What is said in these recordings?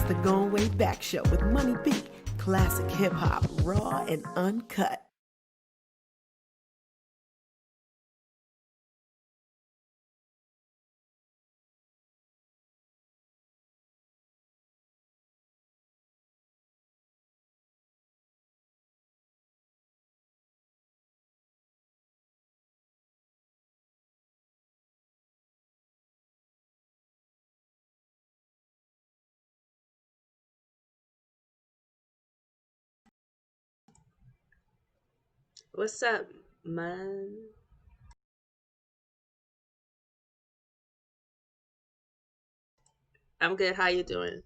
the Going Way Back Show with Money B. Classic hip hop, raw and uncut. What's up, man? I'm good. How you doing?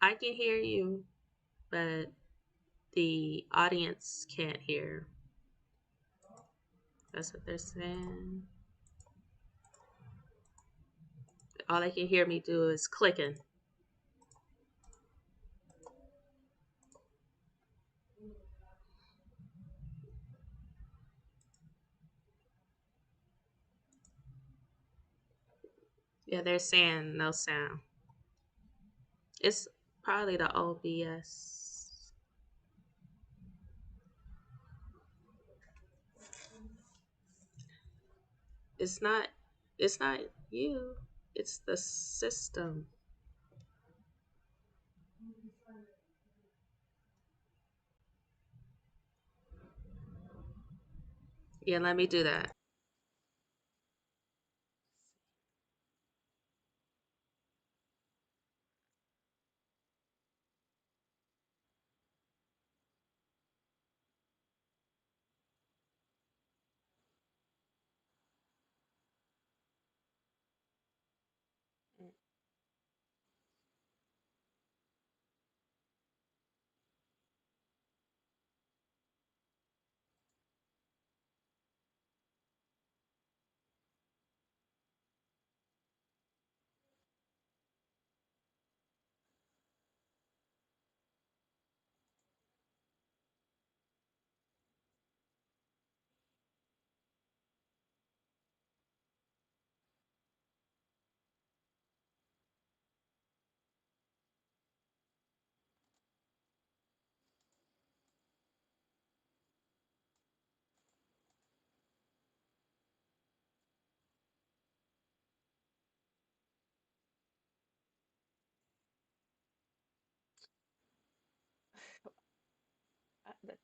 I can hear you, but the audience can't hear. That's what they're saying. All they can hear me do is clicking. Yeah, they're saying no sound. It's probably the OBS. It's not it's not you. It's the system. Yeah, let me do that.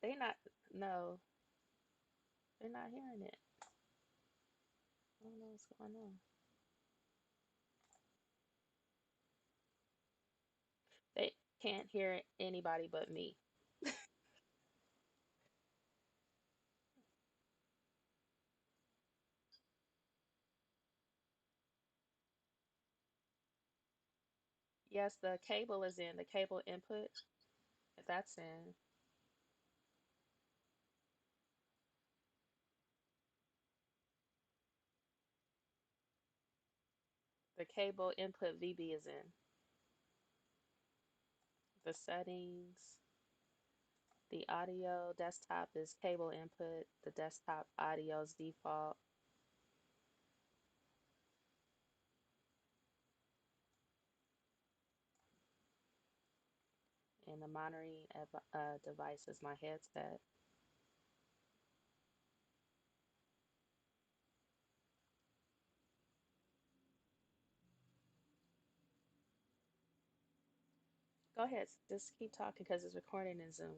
They not no, they're not hearing it. I don't know what's going on. They can't hear anybody but me. Yes, the cable is in, the cable input, that's in. The cable input VB is in. The settings, the audio desktop is cable input, the desktop audio's default, and the monitoring device is my headset. Go ahead, just keep talking because it's recording in Zoom.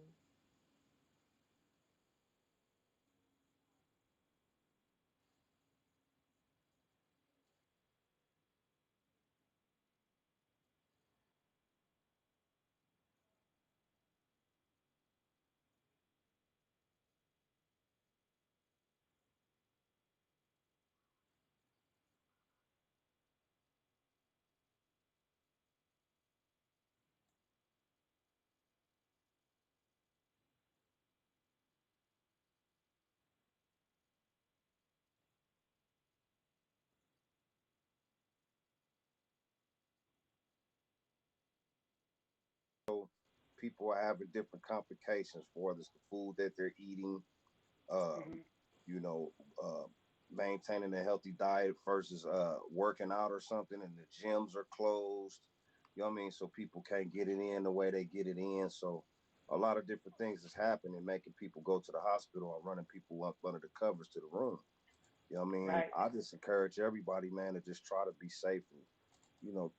People are having different complications for whether it's the food that they're eating, uh, you know, maintaining a healthy diet versus working out or something, and the gyms are closed. You know what I mean? So people can't get it in the way they get it in. So a lot of different things is happening, making people go to the hospital or running people up under the covers to the room. You know what I mean? Right. I just encourage everybody, man, to just try to be safe and, you know,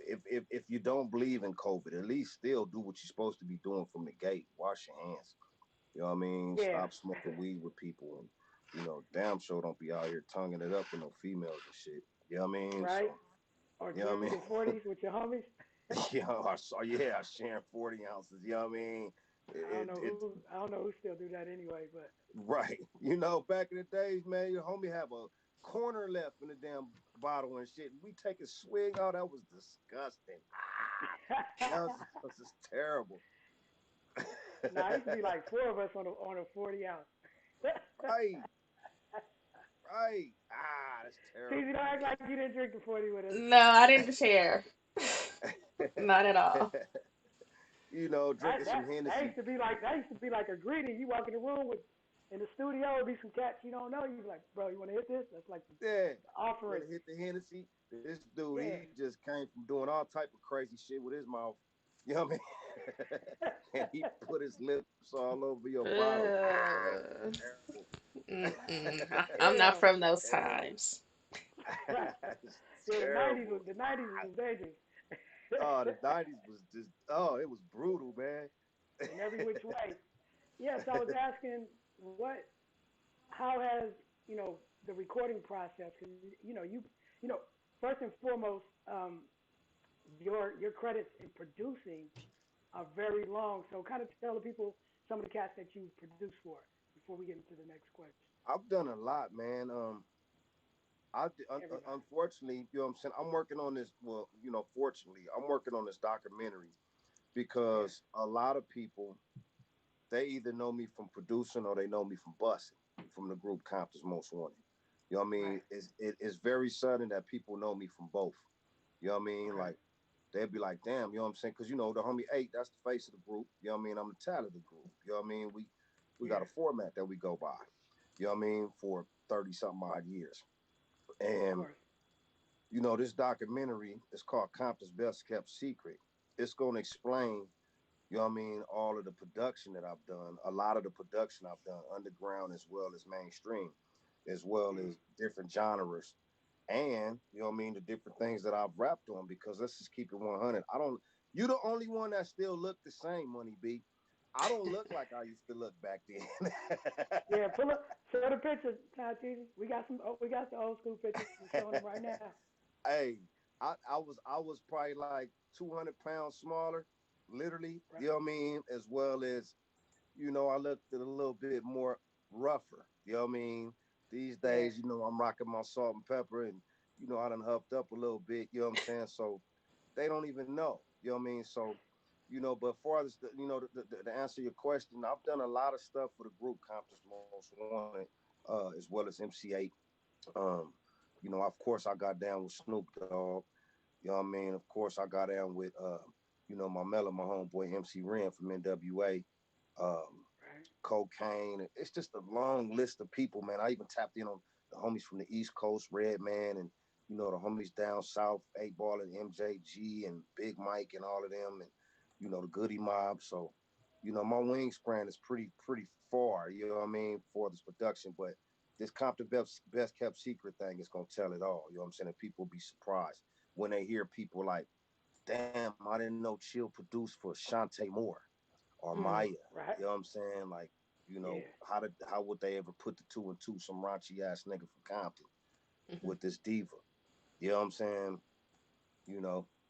if you don't believe in COVID, at least still do what you're supposed to be doing from the gate. Wash your hands. You know what I mean? Yeah. Stop smoking weed with people, and damn sure don't be out here tonguing it up with no females and shit. You know what I mean? Right. So Or you know what I drinking mean? 40s with your homies. I saw, I sharing 40 ounces. You know what I mean? I don't know who still do that anyway, but Right. Back in the days, man, your homie have a corner left in the damn bottle and shit. We take a swig. Oh, that was disgusting. That was just terrible. nah, it used to be like four of us on a 40 ounce. Right. Right. That's Teasy, terrible, don't act man. like you didn't drink the 40 with us. No, I didn't share. Not at all. That Drinking that some that Hennessy. used to be like a greeting. You walk in the room with in the studio, it'd be some cats you don't know. You be like, bro, you want to hit this? That's like the Yeah. offering. Want to hit the Hennessy? This dude, he Yeah. just came from doing all type of crazy shit with his mouth. You know what I mean? And he put his lips all over your bottle. Uh, Terrible. I'm not Damn. from those Terrible. times. It's Yeah, terrible. the nineties was dangerous. Oh, the 90s was just, oh, it was brutal, man. In every which way. Yes, I was asking what, how has the recording process? Because you know, first and foremost, your credits in producing are very long. So kind of tell the people some of the cats that you produced for before we get into the next question. I've done a lot, man. Everybody. Unfortunately, you know what I'm saying? I'm working on this. Well, fortunately, I'm working on this documentary Yeah. because a lot of people, they either know me from producing or they know me from bussing from the group Compton'S Most Wanted. You know what I mean? Right. It's very sudden that people know me from both. You know what I mean? Okay. Like they'd be like, damn, you know what I'm saying? Because the homie Eiht, that's the face of the group. You know what I mean? I'm the talent of the group. You know what I mean? We got Yeah. a format that we go by. You know what I mean? For 30 something odd years. Of And course. this documentary is called Compton's Best Kept Secret. It's gonna explain, you know what I mean, all of the production that I've done, a lot of the production I've done, underground as well as mainstream, as well Mm. as different genres. And you know what I mean, the different things that I've rapped on, because let's just keep it 100. I don't You the only one that still look the same, Money B. I don't look like I used to look back then. Yeah. Pull up. Show the pictures, Ty Teasy. We got some. Oh, we got the old school pictures. We're showing them right now. Hey, I was probably like 200 pounds smaller, literally. Right. You know what I mean, as well as I looked a little bit more rougher. You know what I mean. These Yeah. days, I'm rocking my salt and pepper, and I done huffed up a little bit. You know what I'm saying? So they don't even know. You know what I mean? So but far as to answer your question, I've done a lot of stuff for the group Compton's Most Wanted, as well as MC8. Um, of course, I got down with Snoop Dogg. You know what I mean? Of course, I got down with my mellow, my homeboy MC Ren from n.w.a. Right. Cocaine. It's just a long list of people, man. I even tapped in on the homies from the East Coast, Red Man, and the homies down south, 8 Ball and MJG and Big Mike and all of them, and the Goody Mob. So, my wingspan is pretty far. You know what I mean, for this production, but this Compton best kept secret thing is gonna tell it all. You know what I'm saying? And people will be surprised when they hear people like, "Damn, I didn't know Chill produced for Shantae Moore or Maya." Mm. You Right. know what I'm saying? Like, Yeah. how would they ever put the two and two, some raunchy ass nigga from Compton Mhm. with this diva? You know what I'm saying?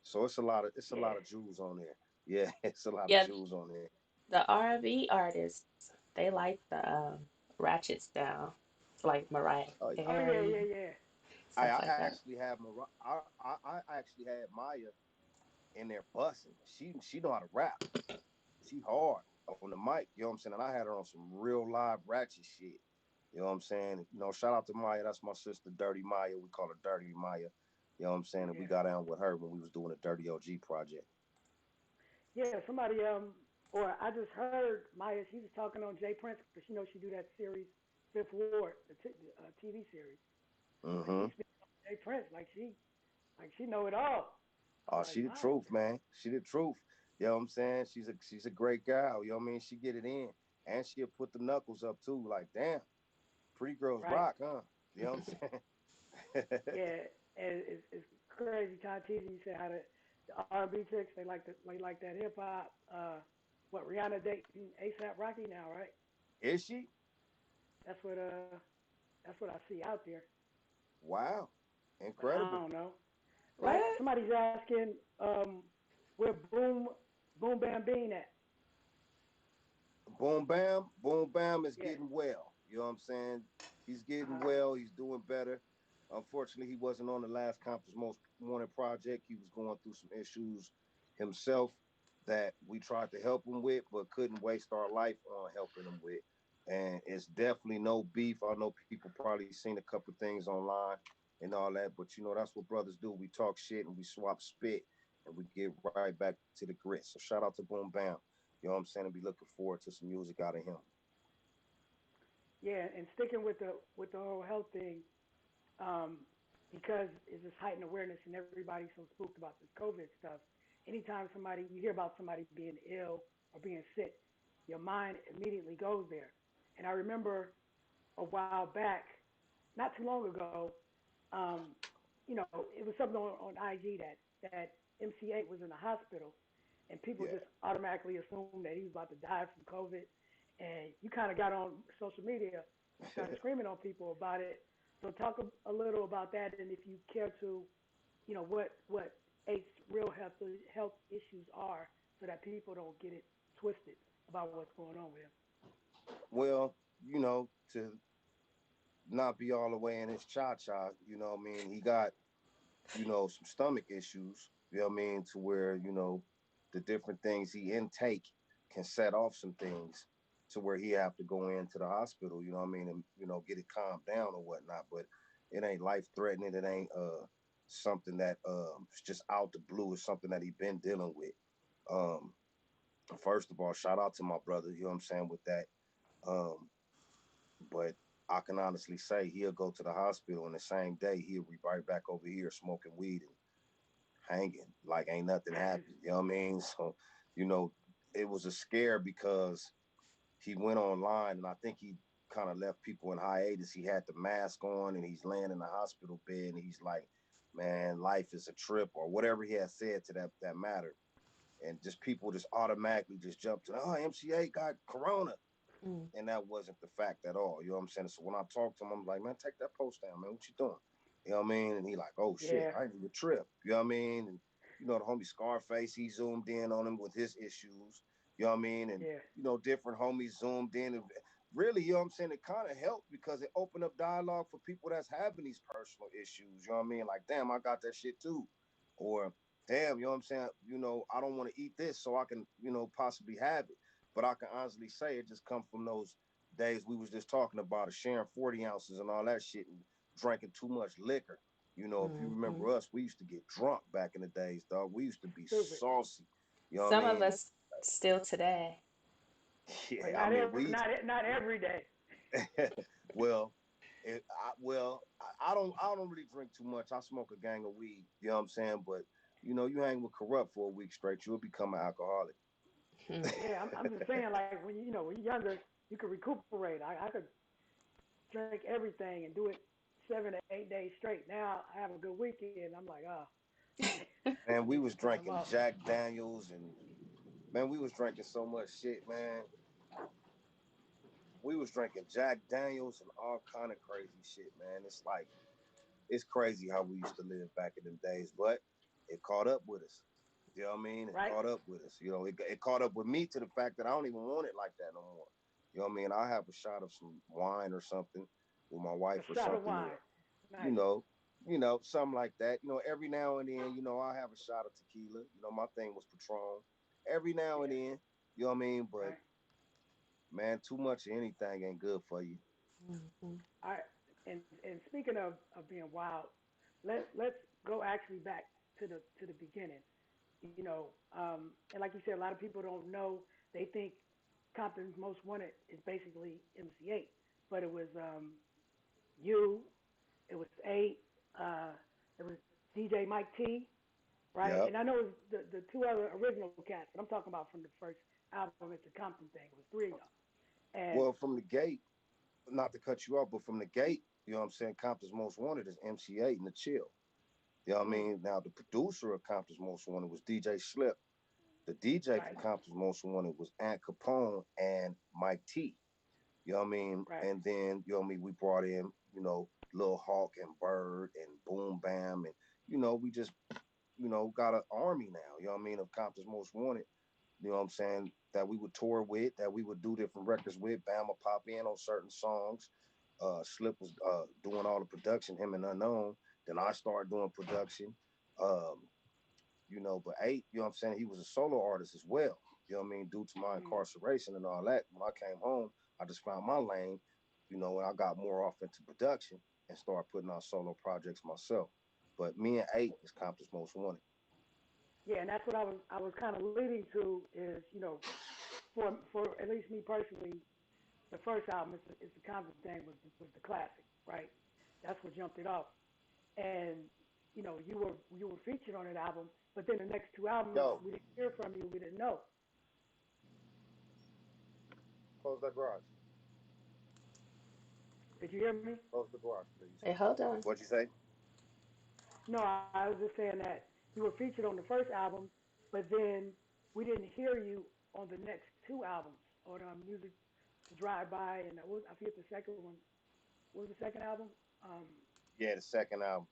So it's a lot Yeah. of Jews on there. Yeah, it's a lot of Yeah, Jews on there. the R&B artists, they like the ratchets down, like Mariah Oh yeah. Oh yeah, Carey, yeah, yeah. I, stuff I like that. actually have I actually had Maya in there bussing. She know how to rap. She hard on the mic. You know what I'm saying? And I had her on some real live ratchet shit. You know what I'm saying? Shout out to Maya. That's my sister, Dirty Maya. We call her Dirty Maya. You know what I'm saying? And we Yeah. got down with her when we was doing the Dirty OG project. Yeah. Somebody or I just heard Maya. She was talking on Jay Prince because she do that series Fifth Ward, the TV series, and Mm-hmm. she speaks on Jay Prince like she know it all. I was Oh, like, she the my truth, man. She the truth. You know what I'm saying? She's a great gal. You know what I mean? She get it in. And she'll put the knuckles up too. Like, damn, pretty girls right. rock, huh? You know what I'm saying? Yeah, and it's crazy. Ty Teasy, you said how the R&B chicks they like that hip hop. What Rihanna dating ASAP Rocky now, right? Is she? That's what that's what I see out there. Wow, But I incredible. don't know. Like What? somebody's asking, where Boom Bam Bean at? Boom Bam is Yeah. getting well. You know what I'm saying? He's getting Uh-huh. well. He's doing better. Unfortunately, he wasn't on the last Compton's Most Wanted project. He was going through some issues himself that we tried to help him with, but couldn't waste our life on helping him with. And it's definitely no beef. I know people probably seen a couple things online and all that, but that's what brothers do. We talk shit and we swap spit and we get right back to the grit. So shout out to Boom Bam. You know what I'm saying? And be looking forward to some music out of him. Yeah, and sticking with the whole health thing, um, because it's just heightened awareness and everybody's so spooked about this COVID stuff. Anytime somebody you hear about somebody being ill or being sick, your mind immediately goes there. And I remember a while back, not too long ago, um, it was something on IG that MC8 was in the hospital, and people Yeah. just automatically assumed that he was about to die from COVID. And you kind of got on social media and started screaming on people about it. So talk a little about that, and if you care to, what eight's real health issues are, so that people don't get it twisted about what's going on with him. Well, to not be all the way in his cha-cha, what I mean? He got, some stomach issues, what I mean, to where, the different things he intake can set off some things to where he have to go into the hospital, what I mean, and, get it calmed down or whatnot. But it ain't life threatening. It ain't something that it's just out the blue. It's something that he been dealing with. Um, First of all, shout out to my brother, you know what I'm saying, with that. Um, but I can honestly say he'll go to the hospital and the same day he'll be right back over here smoking weed and hanging like ain't nothing happened. You know what I mean? So, you know, it was a scare because he went online and I think he kind of left people in hiatus. He had the mask on and he's laying in the hospital bed and he's like, man, life is a trip or whatever he had said to that matter. And just people just automatically just jumped to, oh, MCA got corona. Mm. And that wasn't the fact at all. You know what I'm saying? So when I talked to him, I'm like, man, take that post down, man. What you doing? You know what I mean? And he like, oh Yeah, shit, I ain't even trip. You know what I mean? And the homie Scarface, he zoomed in on him with his issues. You know what I mean? And yeah, different homies zoomed in. And really, you know what I'm saying? It kind of helped because it opened up dialogue for people that's having these personal issues. You know what I mean? Like, damn, I got that shit too. Or damn, you know what I'm saying? I don't want to eat this so I can, possibly have it. But I can honestly say it just come from those days we was just talking about sharing 40 ounces and all that shit and drinking too much liquor. If you Mm-hmm. remember us, we used to get drunk back in the days, dog. We used to be stupid. saucy. You know what I Some of mean? That's us still today. but Yeah, I not mean we. not every day. well, I don't really drink too much. I smoke a gang of weed. You know what I'm saying? But you hang with Kurupt for a week straight, you'll become an alcoholic. Hmm. Yeah, I'm just saying, like when you're younger, you could recuperate. I could drink everything and do it 7 to 8 days straight. Now I have a good weekend. I'm like, I Man, we need was some time drinking off. Jack Daniels and man, we was drinking so much shit, man. We was drinking Jack Daniels and all kind of crazy shit, man. It's like it's crazy how we used to live back in them days, but it caught up with us. You know what I mean? It Right? caught up with us. It caught up with me to the fact that I don't even want it like that no more. You know what I mean? I have a shot of some wine or something with my A wife or shot of something, wine. or you Nice. know, something like that. Every now and then, I have a shot of tequila. My thing was Patron. Every now and Yeah. then, you know what I mean? But Right. man, too much of anything ain't good for you. Mm-hmm. All right. And speaking of being wild, let's go actually back to the beginning. And like you said, a lot of people don't know. They think Compton's Most Wanted is basically MC8, but it was you, it was Eight, it was DJ Mike T, right? Yep. And I know it was the two other original cats, but I'm talking about from the first album. It's a Compton thing. It was three of y'all, and Well, from the gate, not to cut you off, but from the gate, you know what I'm saying? Compton's Most Wanted is MC8 and the Chill. You know what I mm, mean? Now, the producer of Compton's Most Wanted was DJ Slip. The DJ for right, Compton's Most Wanted was Ant Capone and Mike T. You know what I mean? Right. And then, you know what I mean, we brought in, Lil Hawk and Bird and Boom Bam. And, we just, got an army now, you know what I mean, of Compton's Most Wanted, you know what I'm saying, that we would tour with, that we would do different records with. Bam would pop in on certain songs. Slip was doing all the production, him and Unknown. Then I started doing production. Um, but Eiht, you know what I'm saying, he was a solo artist as well. You know what I mean? Due to my Mm. incarceration and all that, when I came home, I just found my lane, and I got more off into production and started putting out solo projects myself. But me and Eiht is Compton's Most Wanted. Yeah, and that's what I was kind of leading to is, for at least me personally, the first album is the Compton thing was the classic, right? That's what jumped it off. And you were featured on that album, but then the next two albums Yo, we didn't hear from you, we didn't know. close that garage. Did you hear me? Close the garage, please. Wait, hold on. What'd you say? No, I was just saying that you were featured on the first album, but then we didn't hear you on the next two albums, on Music to Drive By, and I forget the second one. What was the second album? Um, Yeah, the second album.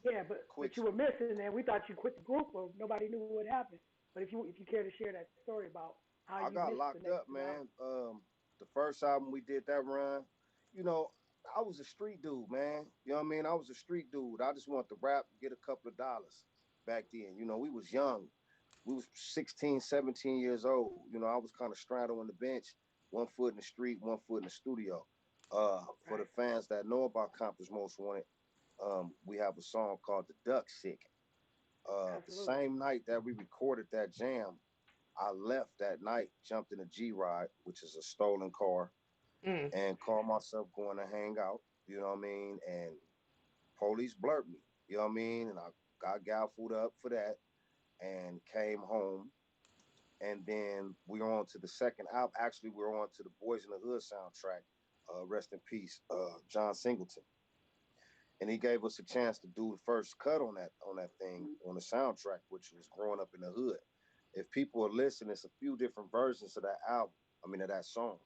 yeah, but Quick. you were missing, and we thought you quit the group, or nobody knew what happened. But if you care to share that story about how I you got missed the locked next up, two albums. man. The first album we did that run, you know, I was a street dude, man. You know what I mean? I was a street dude. I just wanted to rap, get a couple of dollars back then. We was young. We was 16, 17 years old. I was kind of straddling the bench, one foot in the street, one foot in the studio. For the Right. fans that know about Compton's Most Wanted, we have a song called The Duck Sick. The Absolutely. same night that we recorded that jam, I left that night, jumped in a G Ride, which is a stolen car, Mm. and called myself going to hang out. You know what I mean? And police blurred me. You know what I mean? And I got gaffled up for that and came home. And then we're on to the second album. Actually, we're on to the Boys in the Hood soundtrack. Rest in peace, John Singleton. And he gave us a chance to do the first cut on that thing on the soundtrack, which was Growing Up in the Hood. If people are listening, it's a few different versions of that album. I mean, of that song.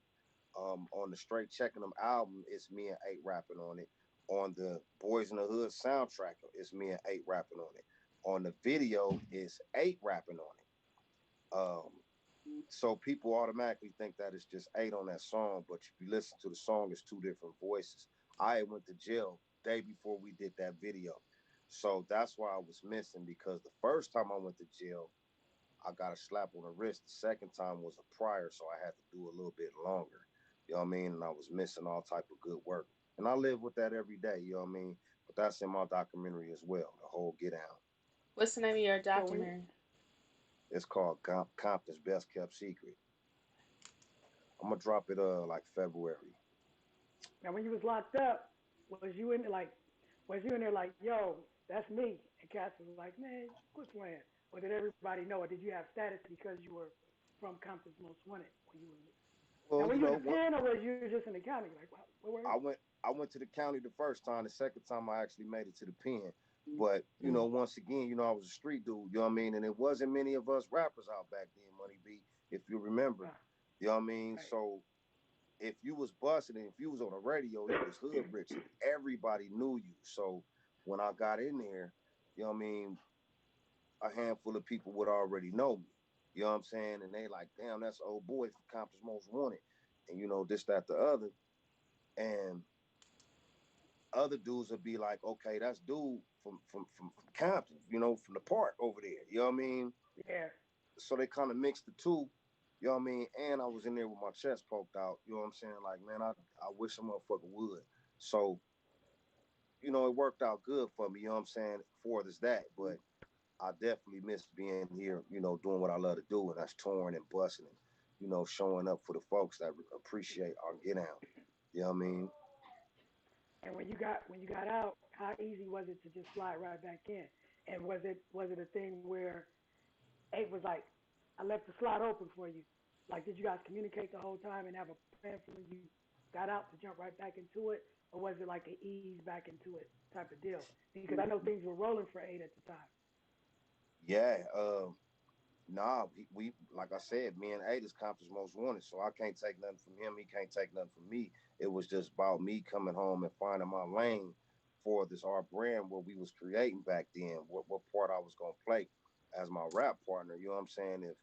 On the Straight Checking Them album, it's me and Eiht rapping on it. On the Boys in the Hood soundtrack, it's me and Eiht rapping on it. On the video, it's Eiht rapping on it. So people automatically think that it's just Eiht on that song, but if you listen to the song, it's two different voices. I went to jail day before we did that video. So that's why I was missing, because the first time I went to jail, I got a slap on the wrist. The second time was a prior, so I had to do a little bit longer. You know what I mean? And I was missing all type of good work. And I live with that every day, you know what I mean? But that's in my documentary as well, the whole Get Down. What's the name of your So when you, documentary? It's called Compton's Best Kept Secret. I'm gonna drop it like February. now when you was locked up, was you in there like, yo, that's me? And Cass was like, man, quit playing. Or did everybody know? Or did you have status because you were from Compton's Most Wanted when you was? Now Well, were you in the pen or was you just in the county? Like, where were you? I went I went to the county the first time. The second time I actually made it to the pen. But Mm. once again, I was a street dude. You know what I mean? And it wasn't many of us rappers out back then, Money B, if you remember. Ah, You know what I mean? right. So if you was busting and if you was on the radio, you was hood rich and everybody knew you. So when I got in there, you know what I mean, a handful of people would already know me. You know what I'm saying? And they like, damn, that's old boy from Compton's Most Wanted. And this, that, the other. And other dudes would be like, okay, that's dude from Compton, from the park over there. You know what I mean? Yeah. So they kind of mixed the two. You know what I mean? And I was in there with my chest poked out. You know what I'm saying? Like, man, I wish a motherfucker would. So, it worked out good for me. You know what I'm saying? For this that, but I definitely miss being here. Doing what I love to do, and that's touring and busting and showing up for the folks that appreciate our get out. You know what I mean? And when you got out, how easy was it to just slide right back in? And was it a thing where Eight was like, I left the slot open for you? Like, did you guys communicate the whole time and have a plan for when you got out to jump right back into it, or was it like an ease back into it type of deal? Because I know things were rolling for Eight at the time. Yeah. Nah, we like I said, me and Eiht'S Compton's most wanted, so I can't take nothing from him. He can't take nothing from me. It was just about me coming home and finding my lane for this our brand what we was creating back then. What part I was gonna play as my rap partner. You know what I'm saying? If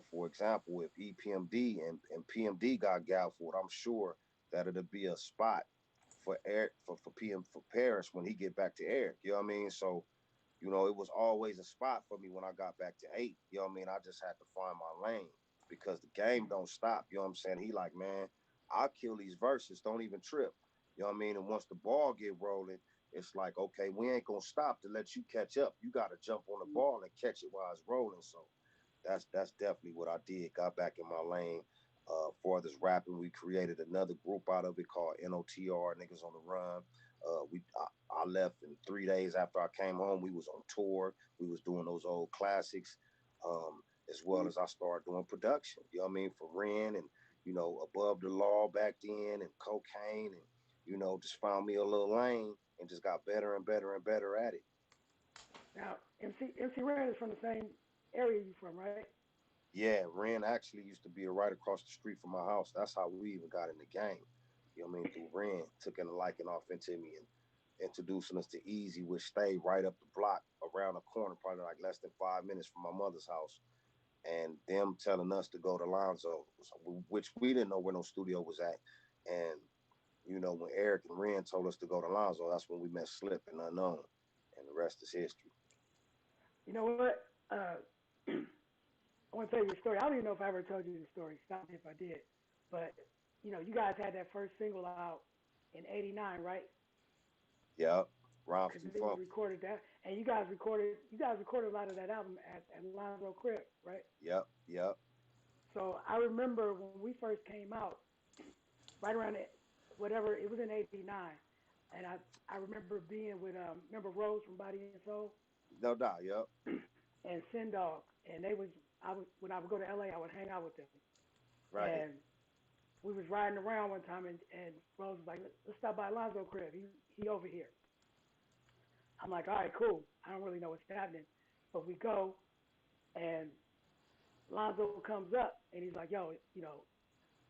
for example, if EPMD and PMD got gaffled, I'm sure that it'll be a spot for Eric for PM for Paris when he get back to Eric. You know what I mean? So it was always a spot for me when I got back to eight. You know what I mean? I just had to find my lane because the game don't stop. You know what I'm saying? He like, man, I'll kill these verses. Don't even trip. You know what I mean? And once the ball get rolling, it's like, okay, we ain't gonna stop to let you catch up. You gotta jump on the ball and catch it while it's rolling. So that's definitely what I did. Got back in my lane. For this rapping, we created another group out of it called NOTR, Niggas on the Run. I left in 3 days after I came home. We was on tour. We was doing those old classics, as well as I started doing production. You know what I mean? For Ren and Above the Law back then, and Cocaine, and just found me a little lane and just got better and better and better at it. Now, MC Ren is from the same area you from, right? Yeah, Ren actually used to be right across the street from my house. That's how we even got in the game. You know what I mean? Through Ren, took a liking off into me and introducing us to Easy, which stayed right up the block around the corner, probably like less than 5 minutes from my mother's house. And them telling us to go to Lonzo's, which we didn't know where no studio was at. And, when Eric and Ren told us to go to Lonzo, that's when we met Slip and Unknown. And the rest is history. You know what? I want to tell you a story. I don't even know if I ever told you the story. Stop me if I did. But you guys had that first single out in '89, right? Yep. Rhymes Because too it was funky. recorded that, and you guys recorded a lot of that album at Lonzo Crib, right? Yep. Yep. So I remember when we first came out, right around it, whatever it was in '89, and I remember being with remember Rose from Body and Soul No doubt. Yep. and Sin Dog, and they was I was when I would go to LA, I would hang out with them, Right. and we was riding around one time, and Rose was like, let's stop by Lonzo Crib. He over here. I'm like, all right, cool. I don't really know what's happening, but we go, and Lonzo comes up, and he's like, yo,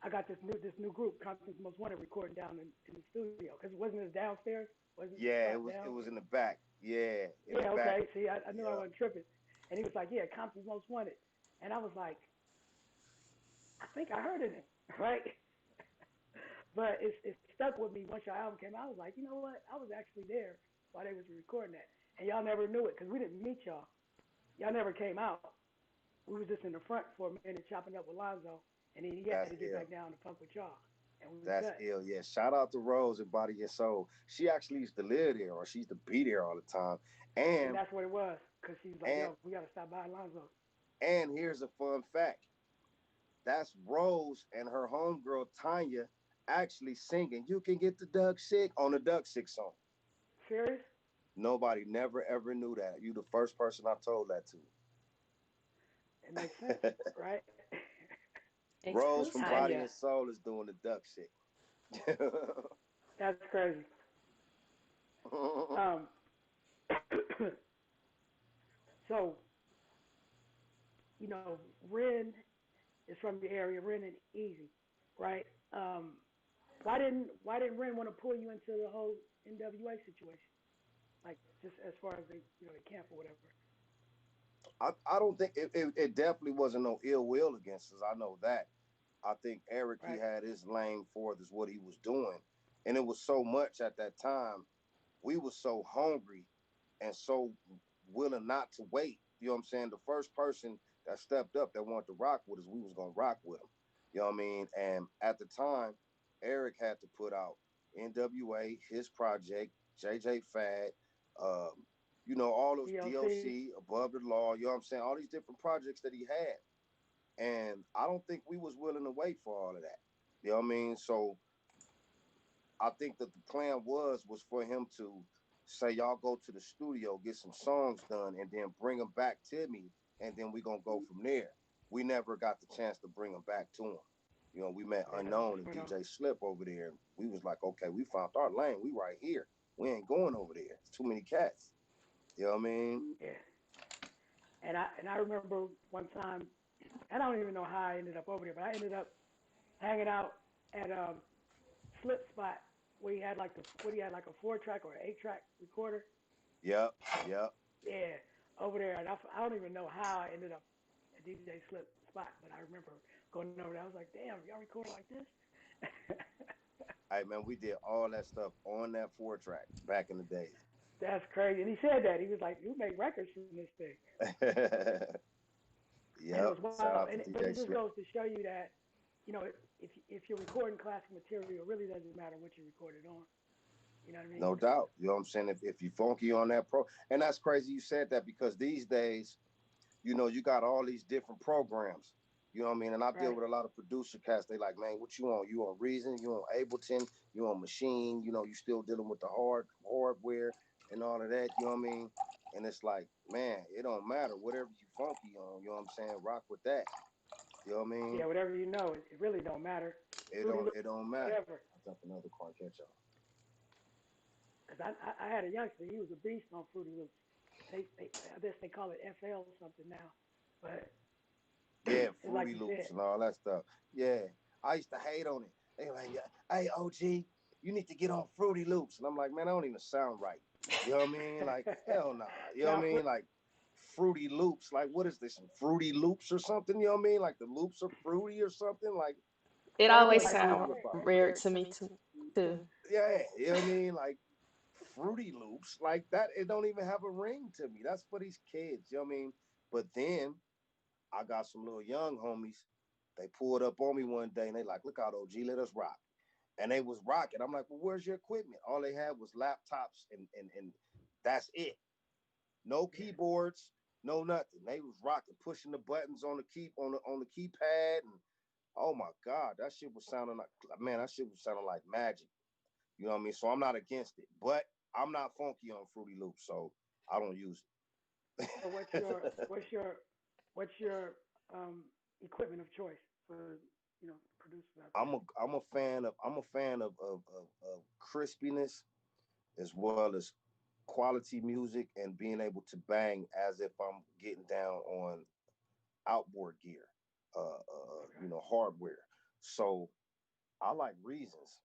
I got this new group, Compton's Most Wanted, recording down in the studio because it wasn't as downstairs, wasn't the Yeah, spot it was down. it was in the back. Yeah, in the Yeah, back. okay. See, I knew I Yeah, wasn't tripping, and he was like, yeah, Compton's Most Wanted, and I was like, I think I heard of him, right? But it stuck with me once your album came out. I was like, you know what? I was actually there while they was recording that, and y'all never knew it because we didn't meet y'all. Y'all never came out. We was just in the front for a minute chopping up with Lonzo, and then he had to that's get back ill. down to funk with y'all, and we was That's cut. ill. Yeah. Shout out to Rose and Body and Soul. She actually used to live there, or she used to be there all the time. And And that's what it was, because she was like, and yo, we got to stop by Lonzo. and here's a fun fact. That's Rose and her homegirl Tanya actually singing "You Can Get the Duck Sick" on the Duck Sick song. Serious? Nobody never ever knew that. You the first person I told that It makes sense, to. right? Rose from Exclusive. Body Tanya. and Soul is doing the Duck Sick. That's crazy. Um, so, Ren is from the area, Ren and Easy, right? Um, why didn't Ren want to pull you into the whole n.w.a situation? Like, just as far as the camp or whatever, I don't think it definitely wasn't no ill will against us. I know that. I think Eric he right? had his lane for this what he was doing, and it was so much at that time. We were so hungry and so willing not to wait. You know what I'm saying? The first person that stepped up that wanted to rock with us, we was gonna rock with him. You know what I mean? And at the time, Eric had to put out N.w.a, his project, JJ Fad, um, all those DLC. DLC, Above the Law. You know what I'm saying? All these different projects that he had, and I don't think we was willing to wait for all of that. You know what I mean? So I think that the plan was for him to say, y'all go to the studio, get some songs done, and then bring them back to me, and then we gonna go from there. We never got the chance to bring them back to him. We met Yeah, Unknown and you know, DJ Slip over there, and we was like, okay, we found our lane. We right here. We ain't going over there. It's too many cats. You know what I mean? yeah. And I remember one time, I don't even know how I ended up over there, but I ended up hanging out at Slip Spot where he had like the what he had like a 4 track or 8 track recorder. Yep, yep. Yeah, over there, and I don't even know how I ended up at DJ Slip Spot, but I remember going over there. I was like, damn, y'all record like this? Hey man, we did all that stuff on that 4 track back in the days. That's crazy. And he said that he was like, you make records from this thing, and it Yep. was wild. Shout out to But it DJ just Slip. goes to show you that you know if you're recording classic material, it really doesn't matter what you recorded on. You know what I mean? No doubt. You know what I'm saying? If you funky on that pro, and that's crazy you said that because these days, you got all these different programs. You know what I mean? And I deal Right. with a lot of producer cats. They like, man, what you on? You on Reason? You on Ableton? You on Machine? You still dealing with the hardware and all of that. You know what I mean? And it's like, man, it don't matter. Whatever you funky on, you know what I'm saying? Rock with that. You know what I Yeah, mean? whatever you know, it really don't matter. It Fruity don't Loops, it don't matter. whatever. I jumped another car, catch y'all. Because I had a youngster, he was a beast on Fruity Loops. They I guess they call it FL or something now, but Yeah, it's like Fruity you Loops said. and all that stuff. Yeah, I used to hate on it. They like, yeah, hey OG, you need to get on Fruity Loops, and I'm like, man, I don't even sound right. You know what I mean? Like, hell nah. You know what Now, I mean? Like, Fruity Loops. Like, what is this? Some Fruity Loops or something? You know what I mean? Like the loops are fruity or something? Like, It what are always they like you talking sound said, about? weird to me too. Yeah, you know what I mean? Like Fruity Loops, like that. It don't even have a ring to me. That's for these kids. You know what I mean? But then I got some little young homies. They pulled up on me one day and they like, look out, OG, let us rock. And they was rocking. I'm like, well, where's your equipment? All they had was laptops and that's it. No yeah. keyboards, no nothing. They was rocking, pushing the buttons on the keypad, and oh my God, that shit was sounding like, man, that shit was sounding like magic. You know what I mean? So I'm not against it, but I'm not funky on Fruity Loops, so I don't use So it. what's your um, equipment of choice for producers out there? I'm a fan of crispiness as well as quality music and being able to bang as if I'm getting down on outboard gear, Okay. hardware. So I like Reasons.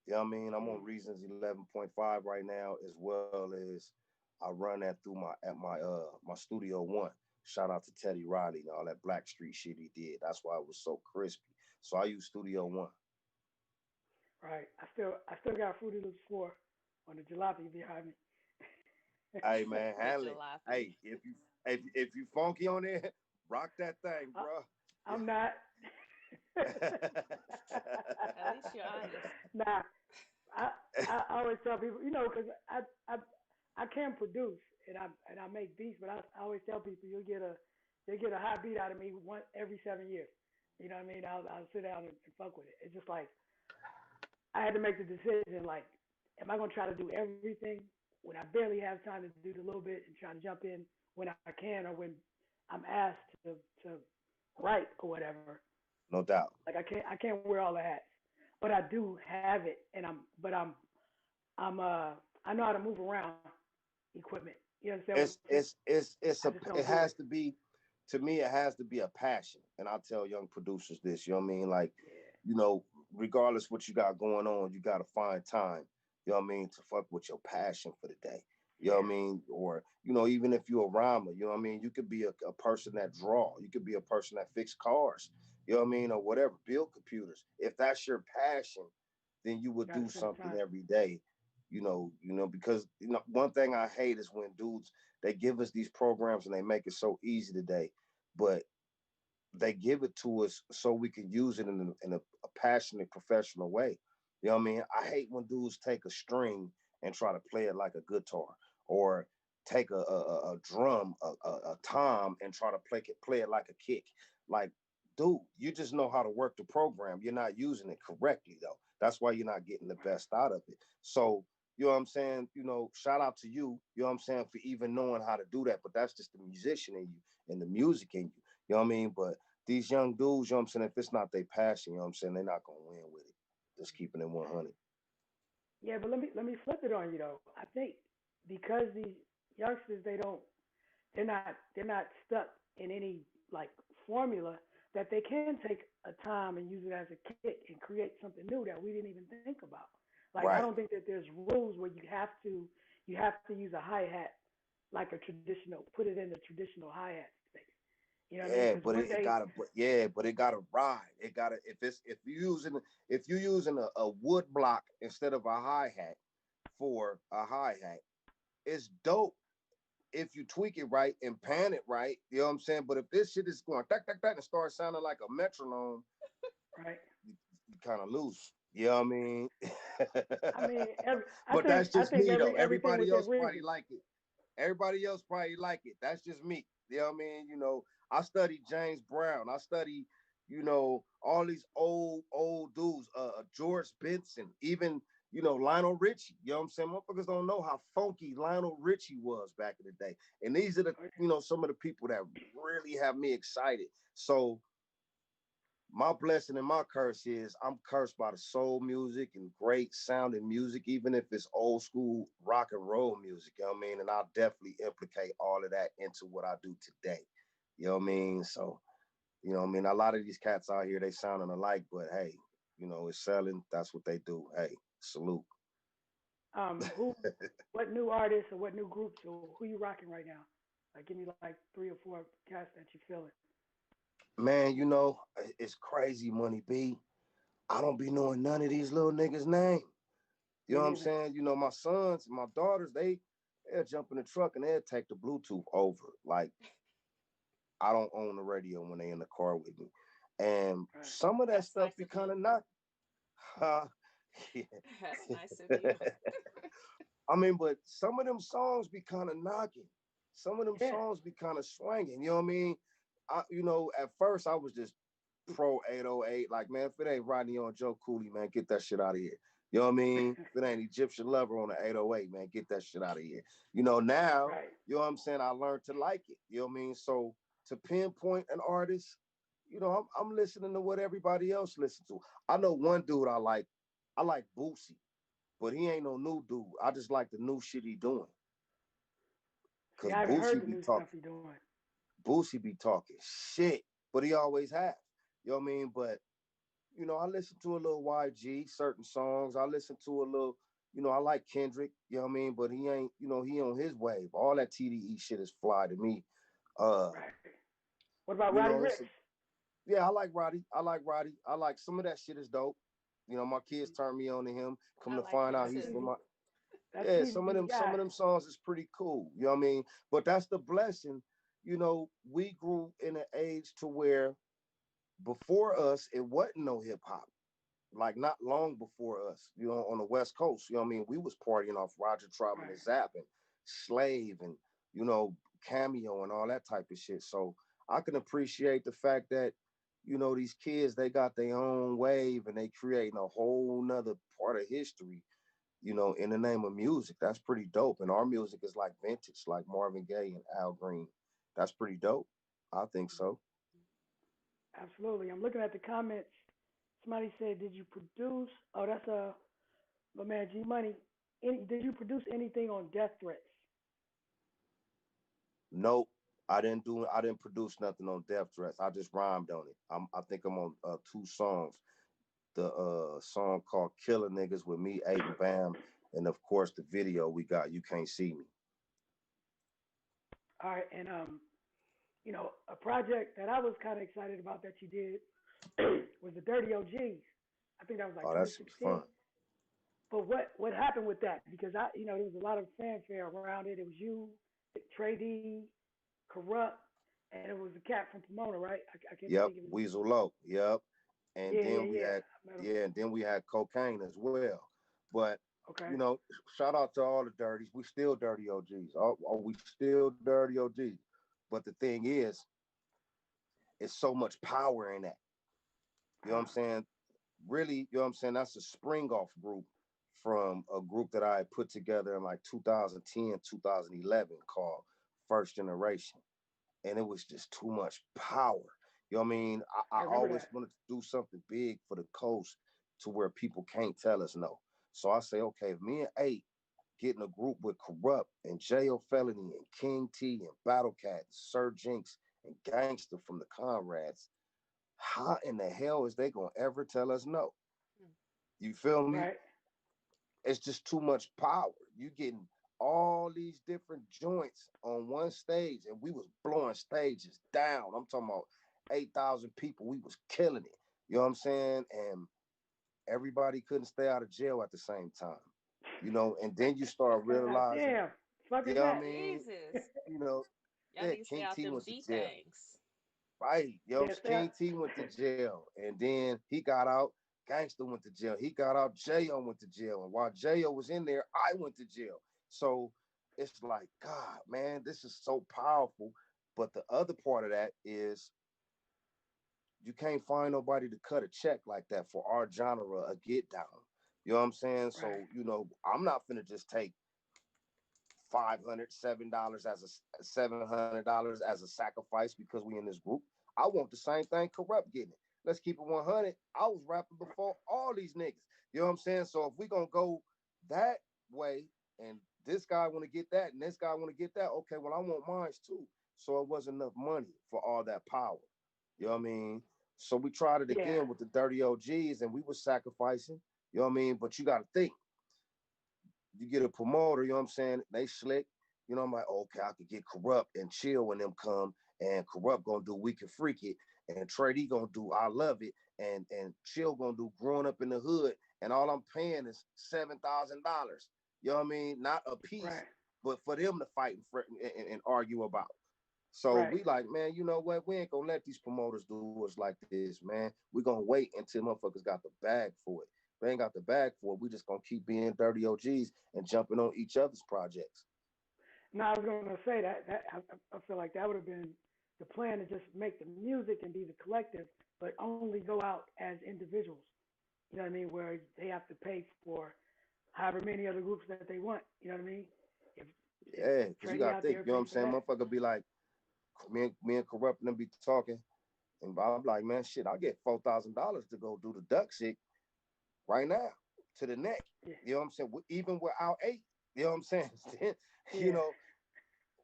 You know what I mean? I'm on Mm, Reasons 11.5 right now, as well as I run that through my Studio One. Shout out to Teddy Riley and all that Black Street shit he did. That's why it was so crispy. So I use Studio One. right. I still got Fruity Loops 4 on the jalopy behind me. Hey man, The handle it. jalopy. Hey, if you funky on it, rock that thing, I, bro. I'm not. At least you're honest. Nah, I I always tell people, because I can produce and I make beats, but I always tell people you'll get a hot beat out of me one every 7 years. You know what I mean? I'll sit down and fuck with it. It's just like I had to make the decision. Like, am I gonna try to do everything when I barely have time to do the little bit and try to jump in when I can or when I'm asked to write or whatever? No doubt. Like I can't wear all the hats, but I do have it, and I'm I know how to move around equipment. You understand what I'm it's saying? it's it's it's I a just it don't do has it. to be, to me it has to be a passion, and I tell young producers this, you know what I mean, like, Yeah, you know regardless what you got going on, you got to find time, you know what I mean, to fuck with your passion for the day. You know what I yeah, mean? Or, even if you're a rhymer, you know what I mean? You could be a person that draw. You could be a person that fix cars, you know what I mean? Or whatever, build computers. If that's your passion, then you would got to do spend the something time. every day, because one thing I hate is when dudes, they give us these programs and they make it so easy today, but they give it to us so we can use it in a passionate professional way. You know what I mean? I hate when dudes take a string and try to play it like a guitar, or take a drum, a tom, and try to play it like a kick. Like, dude, you just know how to work the program. You're not using it correctly though. That's why you're not getting the Right. best out of it. So, you know what I'm saying? Shout out to you, you know what I'm saying, for even knowing how to do that. But that's just the musician in you and the music in you. You know what I mean? But these young dudes, you know what I'm saying, if it's not their passion, you know what I'm saying, they're not gonna win with it. Just keeping it 100. Yeah, but let me flip it on you though. I think because these youngsters they don't they're not stuck in any like formula that they can take a time and use it as a kick and create something new that we didn't even think about. Like I don't Right. think that there's rules where you have to use a hi hat like a traditional put it in the traditional hi hat space. You know what I mean? Yeah, Because but one it day, gotta, but yeah, but it gotta ride. It gotta if you using a wood block instead of a hi hat for a hi hat, it's dope if you tweak it right and pan it right. You know what I'm saying? But if this shit is going tak tak tak and start sounding like a metronome, right? you kind of lose. You know what I mean? I mean, I But think that's I just think me though. everything Everybody within else probably reason. like it. Everybody else probably like it. That's just me. You know what I mean? I study James Brown. I study, all these old dudes, George Benson, even, Lionel Richie. You know what I'm saying? Motherfuckers don't know how funky Lionel Richie was back in the day. And these are some of the people that really have me excited. So my blessing and my curse is I'm cursed by the soul music and great sounding music, even if it's old school rock and roll music, you know what I mean? And I'll definitely implicate all of that into what I do today. You know what I mean? So, a lot of these cats out here, they sounding alike, but hey, it's selling. That's what they do. Hey, salute. What new artists or what new groups or who you rocking right now? Like, give me like 3 or 4 cats that you feeling. Man, it's crazy, Money B. I don't be knowing none of these little niggas' name. You Me know what I'm neither. saying? My sons, my daughters, they'll jump in the truck and they'll take the Bluetooth over. Like I don't own the radio when they in the car with me. And Right. some of that That's stuff nice be of kind you. of not. Yeah. That's nice of you. I mean, but some of them songs be kind of knocking. Some of them Yeah. songs be kind of swinging. You know what I mean? At first I was just pro 808. Like, man, if it ain't Rodney on Joe Cooley, man, get that shit out of here. You know what I mean? If it ain't Egyptian Lover on the 808, man, get that shit out of here. Now, Right. you know what I'm saying? I learned to like it. You know what I mean? So to pinpoint an artist, I'm listening to what everybody else listens to. I know one dude I like. I like Boosie, but he ain't no new dude. I just like the new shit he doing. See, Cause I haven't heard Boosie the be new stuff talking. you're doing. Boosie be talking shit, but he always has. You know what I mean? But I listen to a little YG, certain songs. I listen to a little, I like Kendrick, you know what I mean? But he ain't, he on his wave. All that TDE shit is fly to me. Uh, Right. What about Roddy Ricks? it's yeah, I like Roddy. I like Roddy. I like some of that shit is dope. My kids turned me on to him. Come I to like find him out That he's too. from TV, my that yeah, TV some guy. of them songs is pretty cool. You know what I mean? But that's the blessing. We grew in an age to where before us it wasn't no hip hop. Like not long before us, on the West Coast. You know what I mean? We was partying off Roger Troutman and Right. Zapp and Slave and you know Cameo and all that type of shit. So I can appreciate the fact that these kids they got their own wave and they creating a whole nother part of history. In the name of music, that's pretty dope. And our music is like vintage, like Marvin Gaye and Al Green. That's pretty dope. I think so. Absolutely. I'm looking at the comments. Somebody said, "Did you produce?" Oh, that's my man G Money. Did you produce anything on Death Threats? Nope. I didn't produce nothing on Death Threats. I just rhymed on it. I think I'm on two songs. The song called Killer Niggas with me, Eight and Bam. And of course the video we got You Can't See Me. All right, and a project that I was kind of excited about that you did was the Dirty OGs. I think that was like Oh, that shit was fun. 2016. But what happened with that? Because there was a lot of fanfare around it. It was you, Trey D, Kurupt, and it was a cat from Pomona, right? I can't Yep, think of his name. Weasel Low. Yep. And Yeah, then yeah, we yeah. had I met him. yeah, and then we had cocaine as well. But Okay. you know, shout out to all the dirties. We still dirty OGs. We still dirty OGs. But the thing is, it's so much power in that. You know what I'm Uh, saying? Really, you know what I'm saying? That's a spring off group from a group that I put together in like 2010, 2011 called First Generation. And it was just too much power. You know what I mean? I I remember always that. wanted to do something big for the coast to where people can't tell us no. So I say, okay, if me and Eight getting a group with Kurupt and J.O. Felony and King T and Battle Cat, Sir Jinx and Gangster from the Comrades, how in the hell is they gonna ever tell us no? Mm. You feel me? Right. It's just too much power. You getting all these different joints on one stage, and we was blowing stages down. I'm talking about 8,000 people. We was killing it. You know what I'm saying? And everybody couldn't stay out of jail at the same time. And then you start God realizing, damn. Fuck is you know what I that? mean? Jesus. You know, Y'all yeah, need to stay King out T them went to D jail. things. Right. Yeah, stay King T went to jail. And then he got out. Gangster went to jail. He got out. J.O. went to jail. And while J.O. was in there, I went to jail. So it's like, God, man, this is so powerful. But the other part of that is you can't find nobody to cut a check like that for our genre, a get down. You know what I'm saying? right. So, I'm not finna just take $507 as a $700 as a sacrifice because we in this group. I want the same thing Kurupt getting it. Let's keep it 100. I was rapping before all these niggas. You know what I'm saying? So if we gonna go that way, and this guy want to get that, and this guy want to get that, okay, well I want mine too. So it wasn't enough money for all that power. You know what I mean? So we tried it Yeah. again with the dirty OGs, and we were sacrificing. You know what I mean? But you got to think you get a promoter, you know what I'm saying? They slick. I'm like, okay, I could get Kurupt and Chill when them come, and Kurupt gonna do We Can Freak It, and Trey D gonna do I Love It, and Chill gonna do Growing Up in the Hood, and all I'm paying is $7,000. You know what I mean? Not a piece, Right. but for them to fight and argue about. So Right. we like, man, you know what? We ain't gonna let these promoters do us like this, man. We gonna wait until motherfuckers got the bag for it. If they ain't got the bag for it, we just gonna keep being dirty OGs and jumping on each other's projects. Now I was gonna say that I feel like that would have been the plan to just make the music and be the collective, but only go out as individuals. You know what I mean? Where they have to pay for however many other groups that they want. You know what I mean? If Yeah, because you Freddie gotta out think, there you know what pay I'm for saying? that, Motherfucker be like, me and Kurupt and them be talking, and I'm like, man, shit, I get $4,000 to go do the duck shit right now to the neck. yeah, You know what I'm saying? Even without eight, you know what I'm saying? you yeah, know,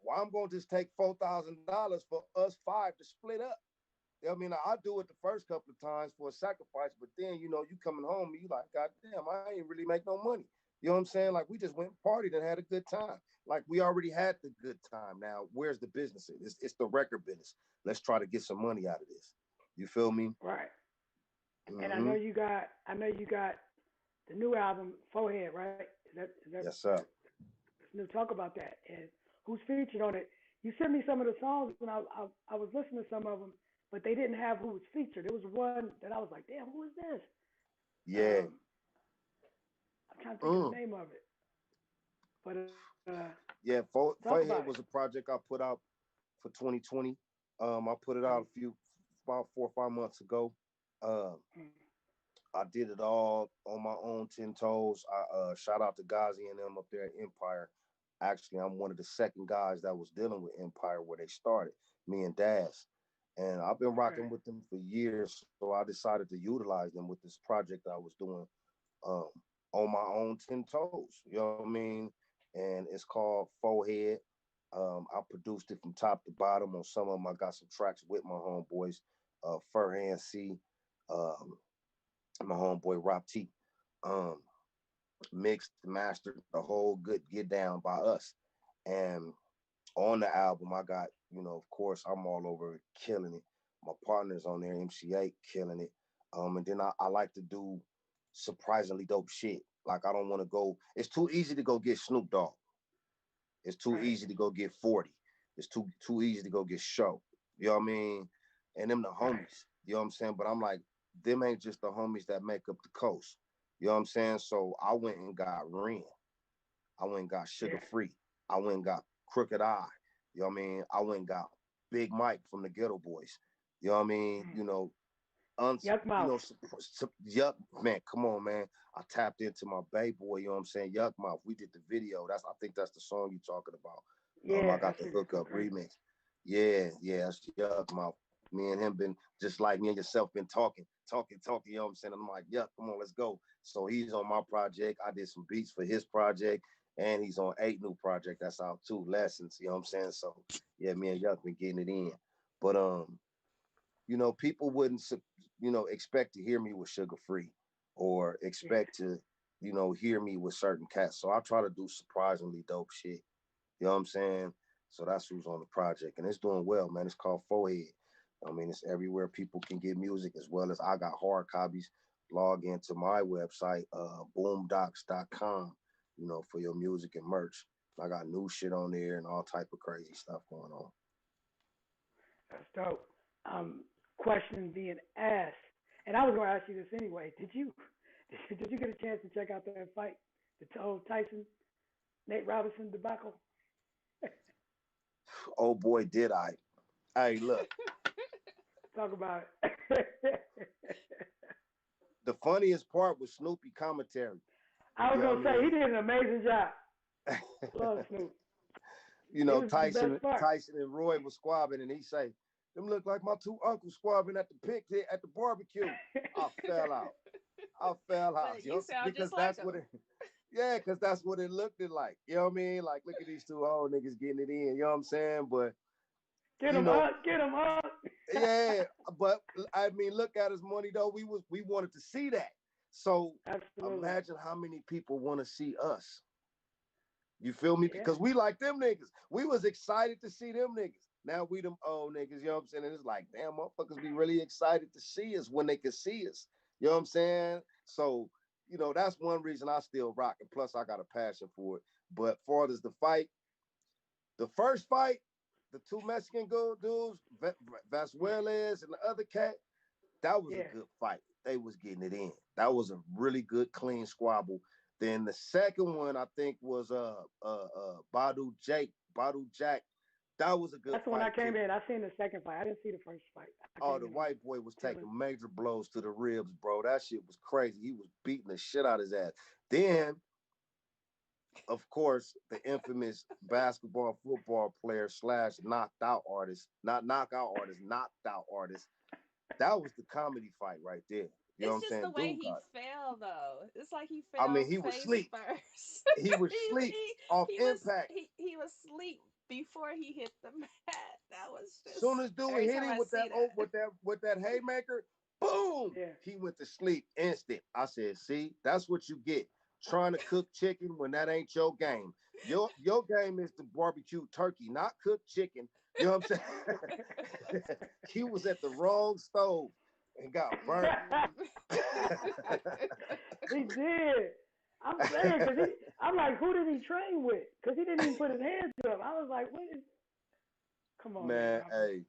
why I'm gonna just take $4,000 for us five to split up. I mean, I do it the first couple of times for a sacrifice, but then you coming home, you like, God damn, I ain't really make no money. You know what I'm saying? Like we just went and partied and had a good time. Like we already had the good time. Now, where's the business? It's the record business. Let's try to get some money out of this. You feel me? right. And Mm-hmm. I know you got the new album Forehead, right? Is that Yes, sir. Snoop talk about that and who's featured on it? You sent me some of the songs and I was listening to some of them, but they didn't have who was featured. There was one that I was like, damn, who is this? Yeah. Um, I'm trying to think of the Mm. name of it, but Yeah. talk about it. Forehead was a project I put out for 2020. I put it out about 4 or 5 months ago. Um, Mm, I did it all on my own 10 toes. I shout out to Ghazi and them up there at Empire. Actually, I'm one of the second guys that was dealing with Empire where they started, me and Daz. And I've been okay, rocking with them for years. So I decided to utilize them with this project I was doing um, on my own 10 toes. You know what I mean? And it's called Forehead. I produced it from top to bottom. On some of them, I got some tracks with my homeboys, Furhan C, um, my homeboy Rob T. Um, Mixed, mastered, the whole good get down by us. And on the album, I got, of course, I'm all over it, killing it. My partner's on there, MC8, killing it. And then I like to do surprisingly dope shit. Like I don't want to go. It's too easy to go get Snoop Dogg. It's too right, easy to go get 40. It's too easy to go get Show. You know what I mean? And them the right, homies. You know what I'm saying? But I'm like, them ain't just the homies that make up the coast. You know what I'm saying? So I went and got Ren. I went and got Sugar yeah, Free. I went and got Crooked Eye. You know what I mean? I went and got Big Mike from the Ghetto Boys. You know what I mean? mm. Uns, Yuck mouth. Yuck, man, come on, man. I tapped into my Bay Boy, you know what I'm saying? Yuck Mouth. We did the video. I think that's the song you're talking about. I Yeah, got that the shit is so hookup crazy. remix. Yeah, that's Yuck Mouth. Me and him been just like me and yourself been talking, you know what I'm saying? I'm like, yuck, come on, let's go. So he's on my project. I did some beats for his project. and he's on Eiht'S project that's out too. Lessons, you know what I'm saying? So yeah, me and Yuck been getting it in, but people wouldn't expect to hear me with Sugar Free or Yeah, expect to hear me with certain cats. So I try to do surprisingly dope shit. You know what I'm saying? So that's who's on the project, and it's doing well, man. It's called Forehead. I mean, it's everywhere people can get music, as well as I got hard copies. Log into my website, boomdocs.com, for your music and merch. I got new shit on there and all type of crazy stuff going on. that's dope. Question being asked, and I was going to ask you this anyway. Did you get a chance to check out that fight, the old Tyson Nate Robinson debacle? Oh boy, did I! Hey, look, Talk about it. the funniest part was Snoopy commentary. I was You know gonna what say he did an amazing job. I Love mean? Snoop. He was the Tyson, best part. Tyson and Roy was squabbing, and he say, "Them look like my two uncles squabbing at the picnic at the barbecue." I fell out. I fell out, Like, you sound because just like that's what him. it. Yeah, because that's what it looked like. You know what I mean? Like, look at these two old niggas getting it in. You know what I'm saying? But Get you him know, up, get him up. yeah. But I mean, look at his money though. We wanted to see that. So Absolutely. imagine how many people want to see us. You feel me? Yeah. Because we like them niggas. We was excited to see them niggas. Now we them old niggas, you know what I'm saying? And it's like, damn, motherfuckers be really excited to see us when they can see us. You know what I'm saying? So, that's one reason I still rock. And plus I got a passion for it. But far as the first fight, the two Mexican dudes, Vasquez and the other cat, that was a Yeah. good fight. They was getting it in. That was a really good, clean squabble. Then the second one, I think, was Badu Jack. That was a good That's the one I fight came too. in. I seen the second fight. I didn't see the first fight. I Oh, came the in on the white boy was tail end. taking major blows to the ribs, bro. That shit was crazy. He was beating the shit out of his ass. Then, of course, the infamous basketball, football player slash knocked out artist, not knockout artist, knocked out artist. That was the comedy fight right there. You know what It's I'm just the saying? way Dude he got, fell, though. It's like he I mean, fell he was face sleep. first. He was he, sleep he off he was impact. he was asleep before he hit the mat. That was Soon just as dude every hit time him I with see that that. haymaker, boom, Yeah. he went to sleep instant. I said, see, that's what you get. Trying to cook chicken when that ain't your game. Your game is to barbecue turkey, not cook chicken. You know what I'm saying? He was at the wrong stove and got burnt. Mm. He did. I'm saying because I'm like, who did he train with? Because he didn't even put his hands up. I was like, what is? Come on, Nate Man, Robinson. hey,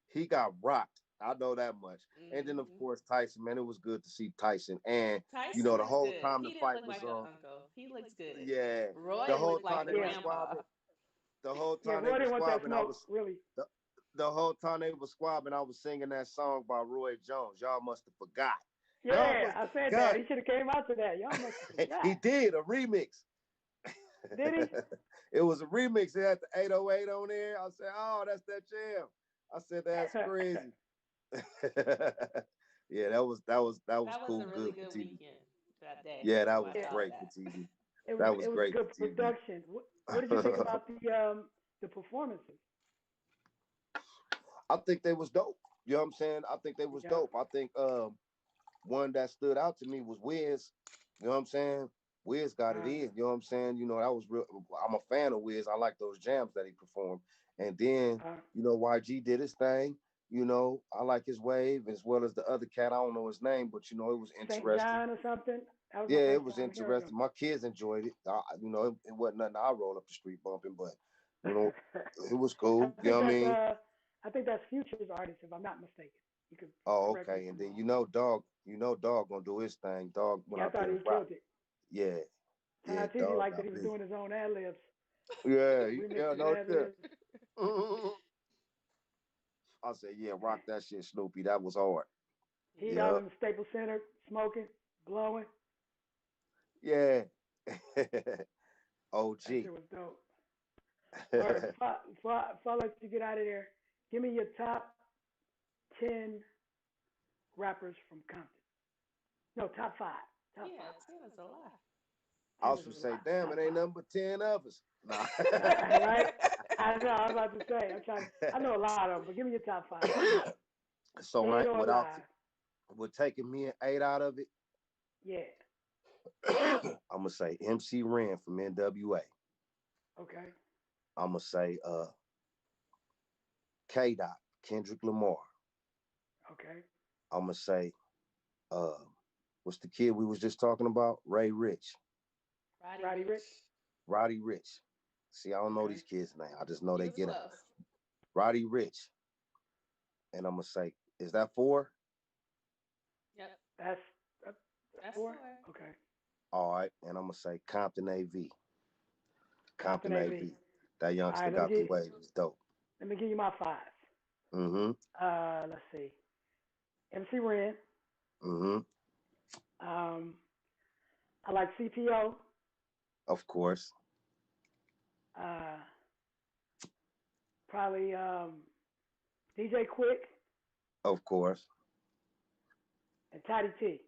he got rocked. I know that much. And then of Mhm. course Tyson, man, it was good to see Tyson. And Tyson the looks whole good. time the He didn't fight look was like an on, uncle. He looks good. yeah, the Roy whole looked like time a they were Yeah. squabbing, grandpa. the whole Yeah. time they Roy were didn't want that squabbing, I smoke, was really. the whole time they were squabbing, I was singing that song by Roy Jones. Y'all must have forgot. Y'all Yeah, must I have said that. forgot. He should have came out to that. Y'all must have He forgot. did a remix. Did he? It was a remix. It had the 808 on there. I said, oh, that's that jam. I said, that's crazy. Yeah, that was That was cool, a really good for good TV. weekend that day Yeah, to that was watch Yeah, all of great for that. TV. it was That was it was great good for TV. production. What did you think about the performances? I think they was dope. You know what I'm saying? I think they was Yeah. dope. I think one that stood out to me was Wiz. You know what I'm saying? Wiz got it Uh, in. You know what I'm saying? That was real. I'm a fan of Wiz. I like those jams that he performed. And then, uh, YG did his thing. I like his wave as well as the other cat. I don't know his name, but it was St. interesting. John or something. That was my Yeah, it first was time hearing interesting. him. My kids enjoyed it. It wasn't nothing I roll up the street bumping, but you know, it was I cool. You think know what I that's mean? Future's artist, if I'm not mistaken. You could Oh, correct me if okay. And I'm then wrong. Dog gonna do his thing. Dog went Yeah, I out thought there he and killed rocked. it. Yeah, yeah, Ty T Dog liked that got he was busy. doing his own ad libs, Yeah, yeah, remixing no ad shit. libs. I said, yeah, rock that shit, Snoopy. That was hard. He out Yep. in the Staples Center smoking, blowing. Yeah. That OG. shit was dope. Word. Before I let you get out of there, give me your top 10 rappers from Compton. No, top five. Top Yeah, five. 10 is a lot. I It was was gonna a say, lot. damn, Top it ain't five. nothing but 10 of us. Nah. Right? I know. I was about to say. I'm trying. I know a lot of them, but give me your top five. So Dead or without alive? with taking me an 8 out of it, Yeah. I'm gonna say MC Ren from N.w.a. Okay. I'm gonna say K Dot, Kendrick Lamar. Okay. I'm gonna say uh what's the kid we was just talking about? Ray Rich. Roddy Roddy Rich. Rich. Roddy Rich. See, I don't know Okay. these kids' name. I just know You they was get them. close. Roddy Rich. And I'm gonna say, is that 4? Yep, That's that's that's four. 4. Okay. All right. And I'm gonna say Compton AV. Compton Compton AV. AV. That All youngster right. got the wave. He's dope. Let me give you my five. Mm-hmm. Let's see. MC Ren. Mm-hmm. Um, I like CPO. Of course. Uh, probably DJ Quick Of course. and Toddy T.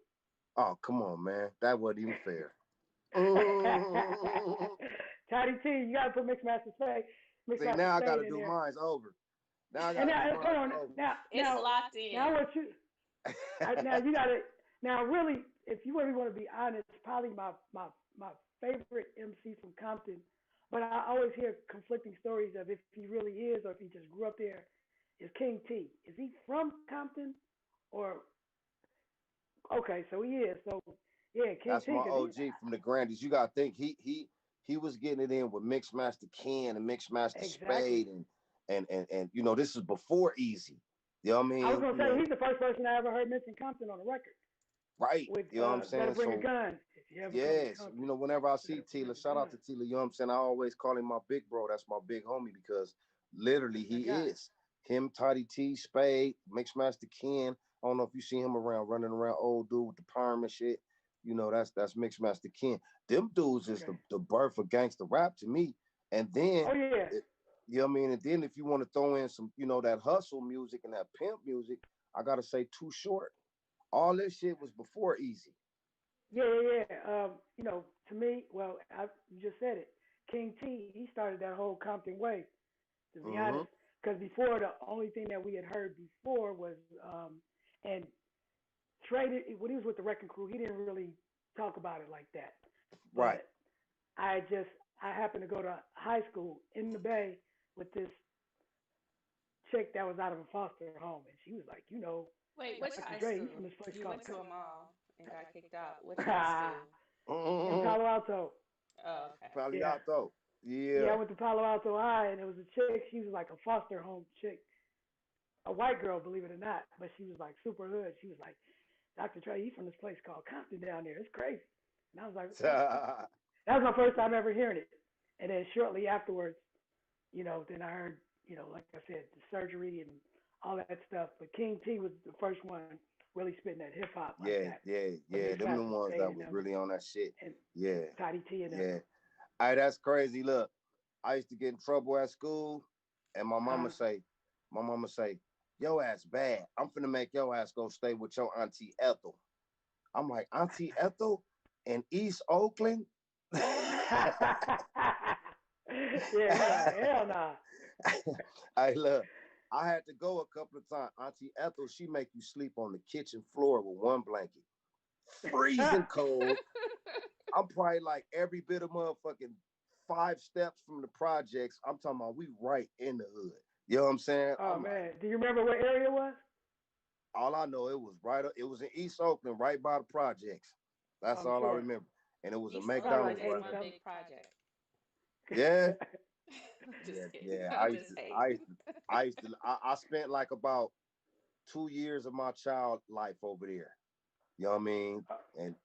Oh, come on, man. That wasn't even fair. Mm. Toddy T, you gotta put See, Mixmaster now I Spade gotta in do there. mine's over. Now I And gotta now, do hold mine's on, over. It's locked now in. what you, now you gotta, now really, if you really want to be honest, probably my favorite MC from Compton. But I always hear conflicting stories of if he really is or if he just grew up there. Is King T? Is he from Compton or okay? So he is. So yeah, King That's T. my Cause he OG from the Grandies. You gotta think he was getting it in with Mixmaster Ken and Mixmaster exactly. Spade and you know this is before Easy. You know what I I was mean? gonna You say know, he's the first person I ever heard mention Compton on a record right. with You know what I'm "Better saying? Bring a So Gun." If you ever come to yes, you Compton, know, whenever I see better bring Tila, a shout out gun. to Tila, you know what I'm saying? I always call him my big bro. That's my big homie because literally That's my he guy. is. Him, Toddy T, Spade, Mixmaster Ken. I don't know if you see him around running around old dude with the perm and shit. You know, that's Mixmaster Ken. Them dudes is Okay. the birth of gangster rap to me. And then Oh yeah. it, you know what I mean? And then if you want to throw in some, you know, that hustle music and that pimp music, I gotta say Too Short. All this shit was before Easy. Yeah. To me, well, you just said it. King T, he started that whole Compton way. To be Mm-hmm. honest, because before the only thing that we had heard before was and traded when he was with the Wrecking Crew, he didn't really talk about it like that. Right. But I happened to go to high school in the Bay with this chick that was out of a foster home, and she was like, Wait, which Dr. high Dre, he's school? from this place You called went to a mall and got kicked out. Which high school? in Palo Alto. Oh, okay. Probably Yeah, out though. yeah, I Yeah. went to Palo Alto High, and it was a chick. She was like a foster home chick, a white girl, believe it or not, but she was like super hood. She was like, Dr. Dre, he's from this place called Compton down there. It's crazy. And I was like, that was my first time ever hearing it. And then shortly afterwards, then I heard, like I said, the surgery and all that stuff. But King T was the first one really spitting that hip hop like Yeah, that. yeah, With yeah. Them the Mixmaster ones Spade that and was them really on that shit. and Yeah, Toddy T and them. yeah. Hey, that's crazy. Look, I used to get in trouble at school, and my mama say, yo ass bad. I'm finna make your ass go stay with your auntie Ethel. I'm like, Auntie Ethel in East Oakland? Yeah, he's like, hell nah. Hey, look, I had to go a couple of times. Auntie Ethel, she make you sleep on the kitchen floor with one blanket. Freezing cold. I'm probably like every bit of motherfucking 5 steps from the projects. I'm talking about we right in the hood. You know what I'm saying? Oh I'm like, man, do you remember what area it was? all I know, it was right. It was in East Oakland, right by the projects. That's I'm all I sure. remember. And it was a East Probably Oakland like McDonald's is right 80 one there. big project. Yeah, I'm yeah, just kidding. yeah. I'm just hating. I spent like about 2 years of my child life over there. You know what I mean? And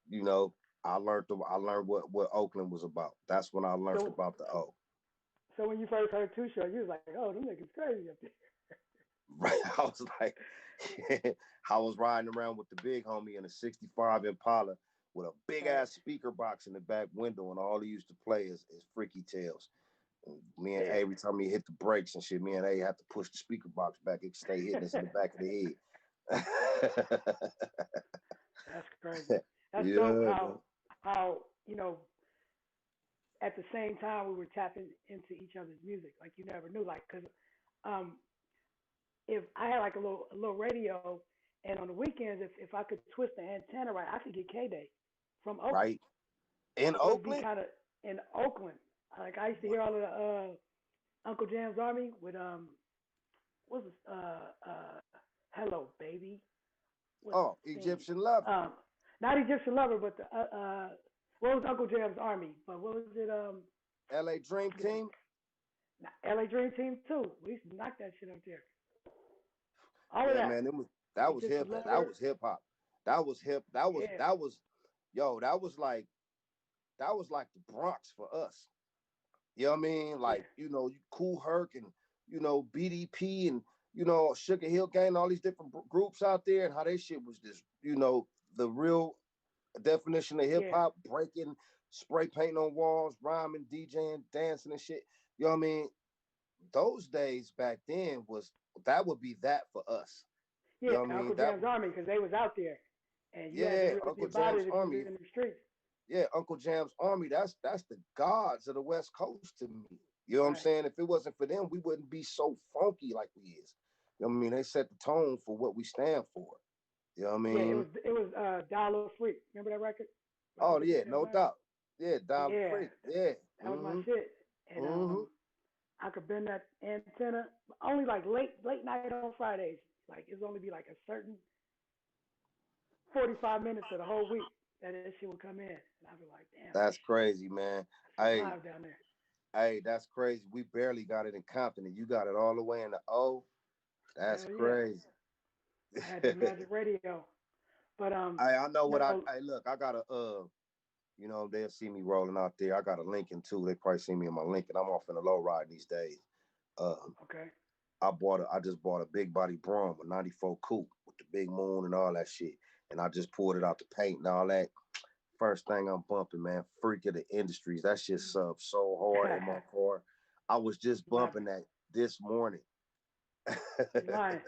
I learned what Oakland was about. That's when I learned so about the O. so when you first heard Too Short, you was like, oh, them niggas crazy up there. Right. I was like, I was riding around with the big homie in a 65 Impala with a big Right. ass speaker box in the back window, and all he used to play is Freaky Tales. And me and Yeah. A, every time he hit the brakes and shit, me and A had to push the speaker box back. It could stay hitting us in the back of the That's crazy. head. That's dope Yeah. how at the same time we were tapping into each other's music. Like you never knew, like because um, if I had like a little radio, and on the weekends, if I could twist the antenna right, I could get K Day from Oakland. right? In So it'd be Oakland? kind of in Oakland. Like I used to hear all of the Uncle Jam's Army with what's this Hello Baby. What's Oh, the thing? Egyptian Lover, Not Egyptian Lover, but the what was Uncle Jam's Army? But what was it? LA I Dream forget the Team. LA Dream Team too. We used to knock that shit up there. All of Yeah, that. man, that was Egyptian hip. That Lover. was hip hop. That was hip. Yeah, Yo, that was like the Bronx for us. You know what I mean? yeah, Like, you Cool Herc and BDP and Sugar Hill Gang, all these different groups out there, and how they shit was just, the real definition of hip yeah, hop, breaking, spray painting on walls, rhyming, DJing, dancing and shit. You know what I mean? Those days back then that would be that for us. You yeah. know what I mean? Uncle Jam's Army because they was out there, and you had to Yeah, really be Uncle about Jam's it if you was Army. in the streets. Yeah, Uncle Jam's Army. That's the gods of the West Coast to me. You know what I'm Right. saying? If it wasn't for them, we wouldn't be so funky like we is. You know what I mean? They set the tone for what we stand for. You know what I Yeah, it mean? was it was Dollar Free. Remember that record by Oh Uncle yeah, Jam's no Army? doubt. Yeah, Dollar Yeah, Free. Yeah. that was my Mm-hmm. shit. And Mm-hmm. I could bend that antenna only like late night on Fridays. Like it's only be like a certain 45 minutes of the whole week that this shit would come in, and I'd be like, damn, That's crazy, man. I Hey, survived down there. that's crazy. We barely got it in Compton, and you got it all the way in the O. That's Hell yeah, crazy. I had that magic radio. But I know what no, I look. I got a they'll see me rolling out there. I got a Lincoln too. They probably see me in my Lincoln. I'm off in the low ride these days. Um, okay, I just bought a big body Brom, a '94 coupe with the big moon and all that shit. And I just pulled it out the paint and all that. First thing I'm bumping, man, Freak of the Industries. That shit subs so hard in my car. I was just you lying? bumping that this morning. You lying?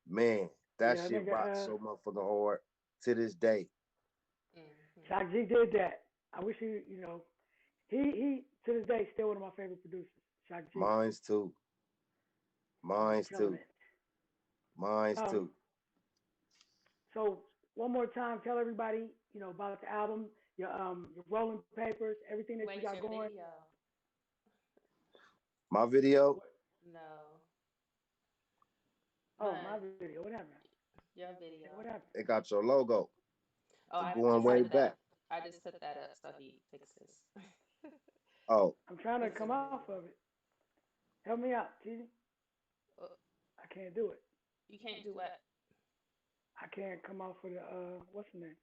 Man, that Yeah, I shit think rocks so motherfucking hard to this day. Hmm. Shock G did that. I wish he to this day still one of my favorite producers. Shock G, Mine's too. he be Mine's killing too. it. Mine's Um, too. so one more time, tell everybody about the album, your rolling papers, everything that you Wait, got your going. video. My video, What? No, Oh, my but video. What happened? your Yeah, what video. happened? it got your logo. Oh, I Going just way put it back. up. I just put that up so he fixes Oh, I'm trying to fix come the off video. of it. Help me out, TJ. Uh, I can't do it. You can't do what? I can't come off of the what's the name?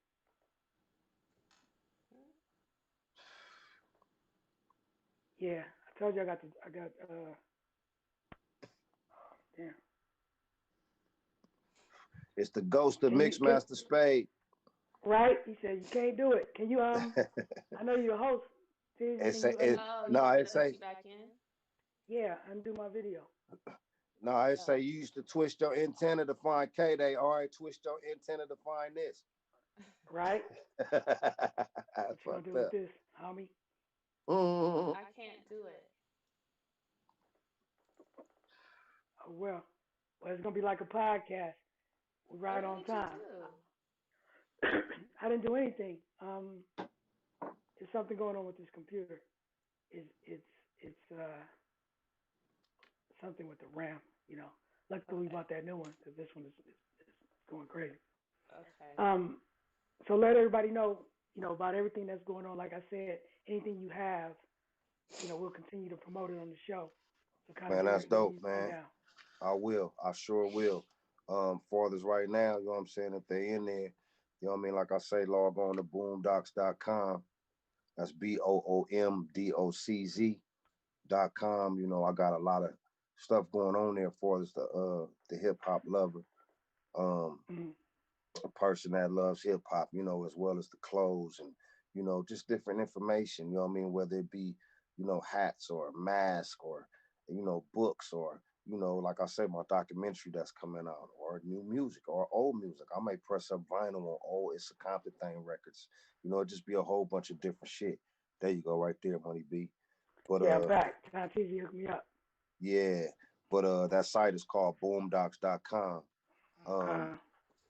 Yeah, I told you I got damn. it's the ghost of Can you can Mixmaster Spade. right? He said you can't do it. Can you I know you're a host. TJ, it can say you it Oh, you no, want me it to put say you back in? yeah, undo my video. no, it say Oh, you used to twist your antenna to find K Day. All right, twist your antenna to find this. Right? What That's you gonna fucked do with up. this, homie? Mhm. I can't do it. Oh well, it's gonna be like a podcast. We're right What on did you time. do? I didn't do anything. There's something going on with this computer. It's something with the RAM. You know. Luckily, we Okay. bought that new one because this one is going crazy. Okay. Um, so let everybody know, about everything that's going on. Like I said, anything you have, we'll continue to promote it on the show. So kind of Man, give that's everybody dope, a man. rundown. I will. I sure will. Fathers right now, you know what I'm saying? If they in there, you know what I mean? Like I say, log on to boomdocs.com. That's BOOMDOCZ.com. I got a lot of stuff going on there for us, the hip hop lover. Um, Mm-hmm. a person that loves hip hop, as well as the clothes and, just different information, you know what I mean? Whether it be, hats or mask or, books or, like I said, my documentary that's coming out or new music or old music. I may press up vinyl on old It's a Compton Thing records. It just be a whole bunch of different shit. There you go, right there, Money B. But Yeah, I'm back. Time easy hook me up. yeah, but that site is called boomdocs.com. Um, Uh,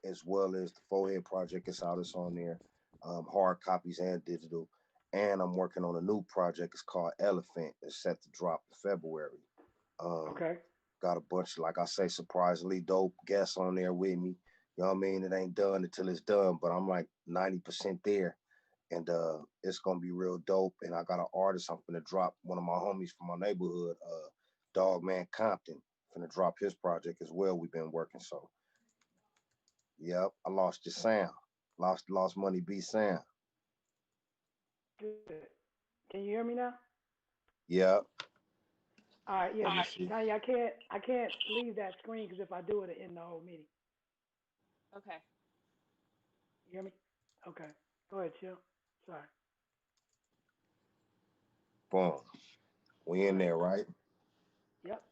as well as the Forehead Project is out. It's on there, hard copies and digital. And I'm working on a new project. It's called Elephant. It's set to drop in February. Um, okay. got a bunch of, like I say, surprisingly dope guests on there with me. You know what I mean? It ain't done until it's done, but I'm like 90% there. And it's gonna be real dope. And I got an artist I'm gonna drop, one of my homies from my neighborhood, Dog Man Compton, finna drop his project as well. We've been working. So yep, I lost your sound. Lost Money B sound. Good. Can you hear me now? Yep. All right. Yeah. Let me see. Tanya, I can't leave that screen because if I do it, in the whole meeting. Okay. You hear me? Okay. Go ahead, chill. Sorry. Boom. We Go in ahead. there, right? Yep.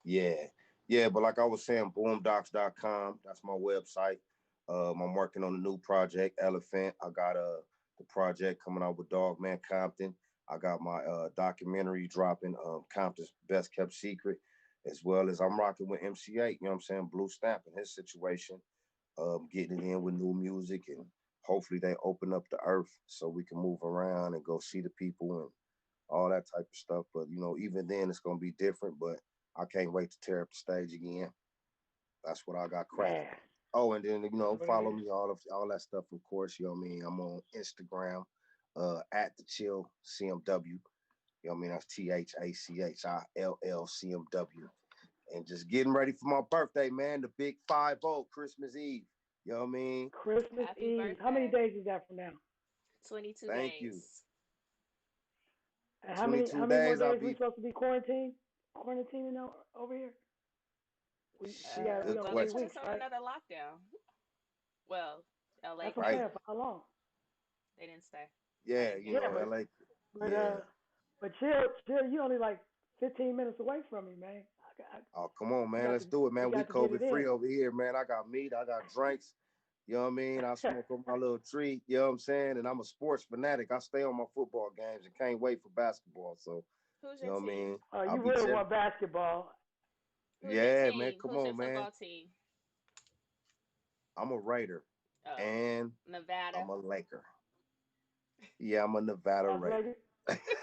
Yeah. Yeah, but like I was saying, boomdocs.com, that's my website. I'm working on a new project, Elephant. I got the project coming out with Dog Man Compton. I got my documentary dropping, Compton's Best Kept Secret, as well as I'm rocking with MC8, you know what I'm saying? Blue Stamp in his situation, getting it in with new music, and hopefully they open up the earth so we can move around and go see the people and all that type of stuff. But even then it's gonna be different. But I can't wait to tear up the stage again. That's what I got cracking. Man, Oh, and then that's what it follow is. me all that stuff, of course. You know what I mean? I'm on Instagram, at the Chill CMW. You know what I mean? That's THACHILLCMW. And just getting ready for my birthday, man. The big 5-0, Christmas Eve. You know what I mean? Christmas Happy Eve. How many birthday. days is that from now? 22 Thank you. days. And how 22 many more days I'll days we be supposed to be quarantining over here? We good on Well, they put question. 8 weeks, us on right? another lockdown. Well, LA That's what I'm Right. saying. came. For how long? They didn't stay. I Yeah, didn't hear Yeah, it. LA. but Yeah. uh, but chill. You only like 15 minutes away from me, man. Oh, come on, We man. got Let's to do it, we man. We got to get it COVID free in. over here, man. I got meat, I got drinks. You know what I mean? I smoke on my little treat, you know what I'm saying? And I'm a sports fanatic. I stay on my football games and can't wait for basketball. So, Who's you your know what I team? mean? I'll You be really chilling. want basketball? Who's your Yeah, man. team? Come Who's your on, man. football team? I'm a Raider Oh, and I'm Nevada. a Laker. Yeah, I'm a Nevada Las Raider. Vegas,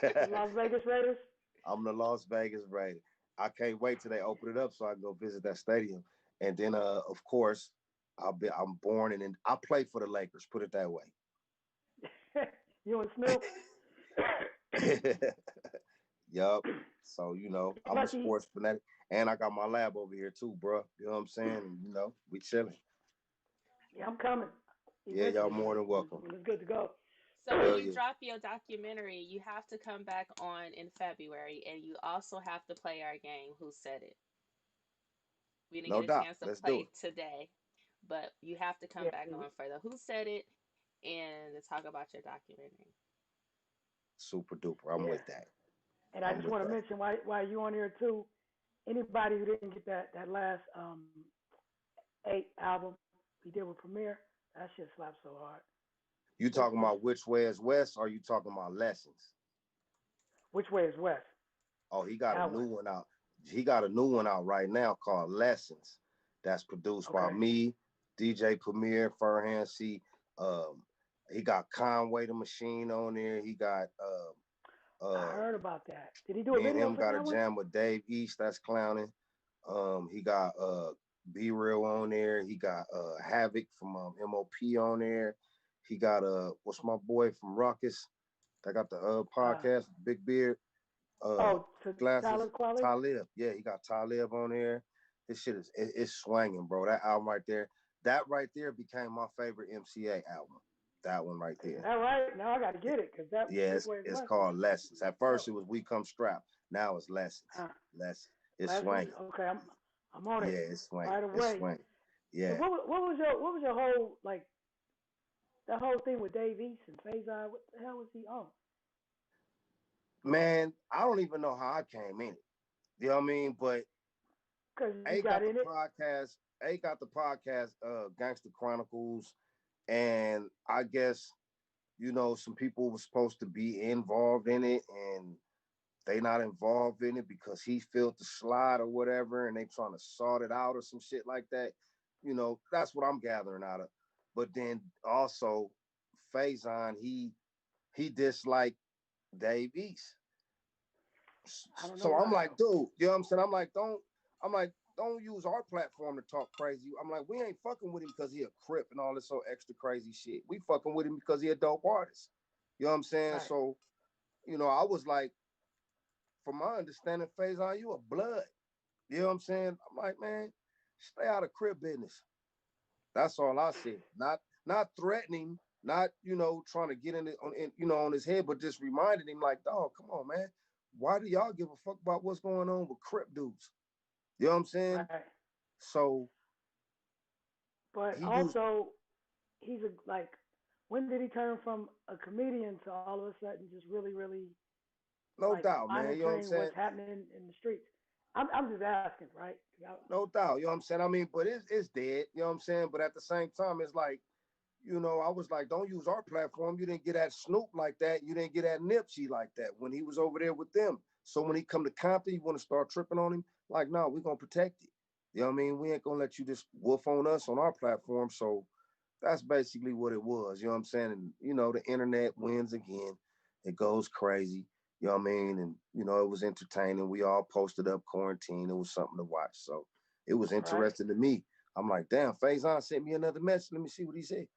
the Las Vegas Raiders. I'm the Las Vegas Raider. I can't wait till they open it up so I can go visit that stadium. And then of course, I'm born and I play for the Lakers, put it that way. You and Snoop. Yup. So, Get I'm a lucky. sports fanatic. And I got my lab over here too, bro. You know what I'm saying? And, we chilling. Yeah, I'm coming Yeah, y'all eventually more than welcome. when it's good to go. So when Hell you yeah. drop your documentary, you have to come back on in February, and you also have to play our game. Who said it? We didn't No get a doubt. chance to Let's do play it. today, but you have to come Yeah, back on for the Who said it and to talk about your documentary. Super duper. I'm yeah. with that. And I I'm just with want to that. mention why you on here too. Anybody who didn't get that last 8 album we did with Premiere, that shit slaps so hard. You talking Listen, about which way is west, or you talking about lessons? which way is west? Oh, he got a That new one. one out. He got a new one out right now called Lessons. That's produced by Okay. me, DJ Premier, Furhan C. Um, he got Conway the Machine on there. He got I uh heard about that. Did he do a me and video him for got a that one? jam with Dave East, that's clowning. He got Be Real on there. He got Havoc from MOP on there. He got what's my boy from Ruckus? That got the Uh, podcast, Big Beard. uh to Glasses. Tyler Quali? Talib. Yeah, he got Talib on there. This shit it's swanging, bro. That album right there. That right there became my favorite MCA album. That one right Is there. that right? Now I got to get it because that Yeah, Which Way is it's West is called Lessons. At first dope. it was We Come Strapped. Now it's Lessons. Uh, Lessons. It's Lessons. swanging. Okay, I'm on Yeah, it it's swanging. right It's away. swanging. So Yeah. what was your whole like that whole thing with Dave East and Faison? What the hell was he on? Man, I don't even know how I came in it. You know what I mean? But Because you A got got the in it. podcast, Gangster Chronicles, and I guess some people were supposed to be involved in it and they not involved in it because he filled the slide or whatever, and they trying to sort it out or some shit like that. That's what I'm gathering out of. But then also, Faison, he disliked Dave East. I don't know So I'm why like, though. dude, you know what I'm saying? Don't use our platform to talk crazy. I'm like, we ain't fucking with him because he a Crip and all this so extra crazy shit. We fucking with him because he a dope artist. You know what I'm saying? Right. So, I was like, from my understanding, Faison, you a blood. You know what I'm saying? I'm like, man, stay out of Crip business. That's all I said. Not threatening, not trying to get in it on his head, but just reminding him like, dog, come on, man. Why do y'all give a fuck about what's going on with Crip dudes? You know what I'm saying? Right. So But he used also, he's a like. When did he turn from a comedian to all of a sudden just really, really no like doubt, man. You know what I'm monitoring saying? what's happening in the streets? I'm just asking, right? No doubt. You know what I'm saying? I mean, but it's dead. You know what I'm saying? But at the same time, it's like, I was like, don't use our platform. You didn't get at Snoop like that. You didn't get at Nipsey like that when he was over there with them. So when he come to Compton, you want to start tripping on him? Like, no, we're gonna protect it. You know what I mean? We ain't gonna let you just wolf on us on our platform. So that's basically what it was. You know what I'm saying? And the internet wins again. It goes crazy. You know what I mean? And it was entertaining. We all posted up quarantine. It was something to watch. So it was Right. interesting to me. I'm like, damn, Faison sent me another message. Let me see what he said.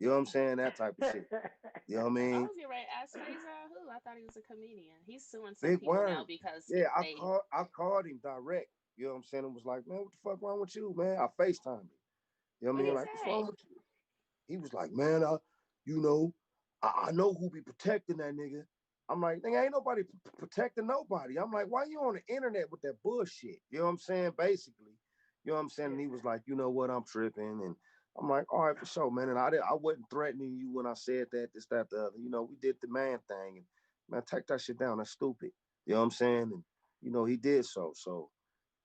You know what I'm saying? That type of shit. You know what I I mean? was getting ready to ask Faison who. I thought he was a comedian. He's suing some Big people now worm. because Yeah, they. I called him direct. You know what I'm saying? And was like, man, what the fuck wrong with you, man? I FaceTimed him. You know what I What mean? he Like, what's wrong say? with you? He was like, man, you know, I know who be protecting that nigga. I'm like, nigga, ain't nobody protecting nobody. I'm like, why you on the internet with that bullshit? You know what I'm saying? Basically, you know what I'm saying? Yeah. And he was like, you know what? I'm tripping. And I'm like, all right, for sure, man. And I wasn't threatening you when I said that, this, that, the other. We did the man thing. And man, take that shit down. That's stupid. You know what I'm saying? And, he did so. So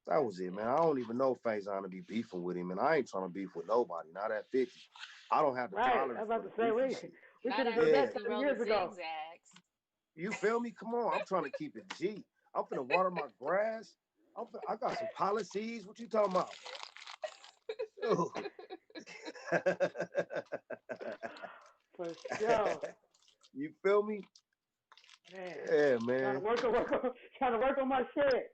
that was That's it, man. good. I don't even know Faison to be beefing with him, and I ain't trying to beef with nobody. Not at 50. I don't have the Right. I tolerance was for about the to say goofy shit. we Not should have did at Yeah. that 50 30 rolling years ago. zigzags. You feel me? Come on. I'm trying to keep it G. I'm finna water my grass. I got some policies. What you talking about? Dude. For sure. You feel me? Man. Yeah, Trying to man. trying to work on my shit.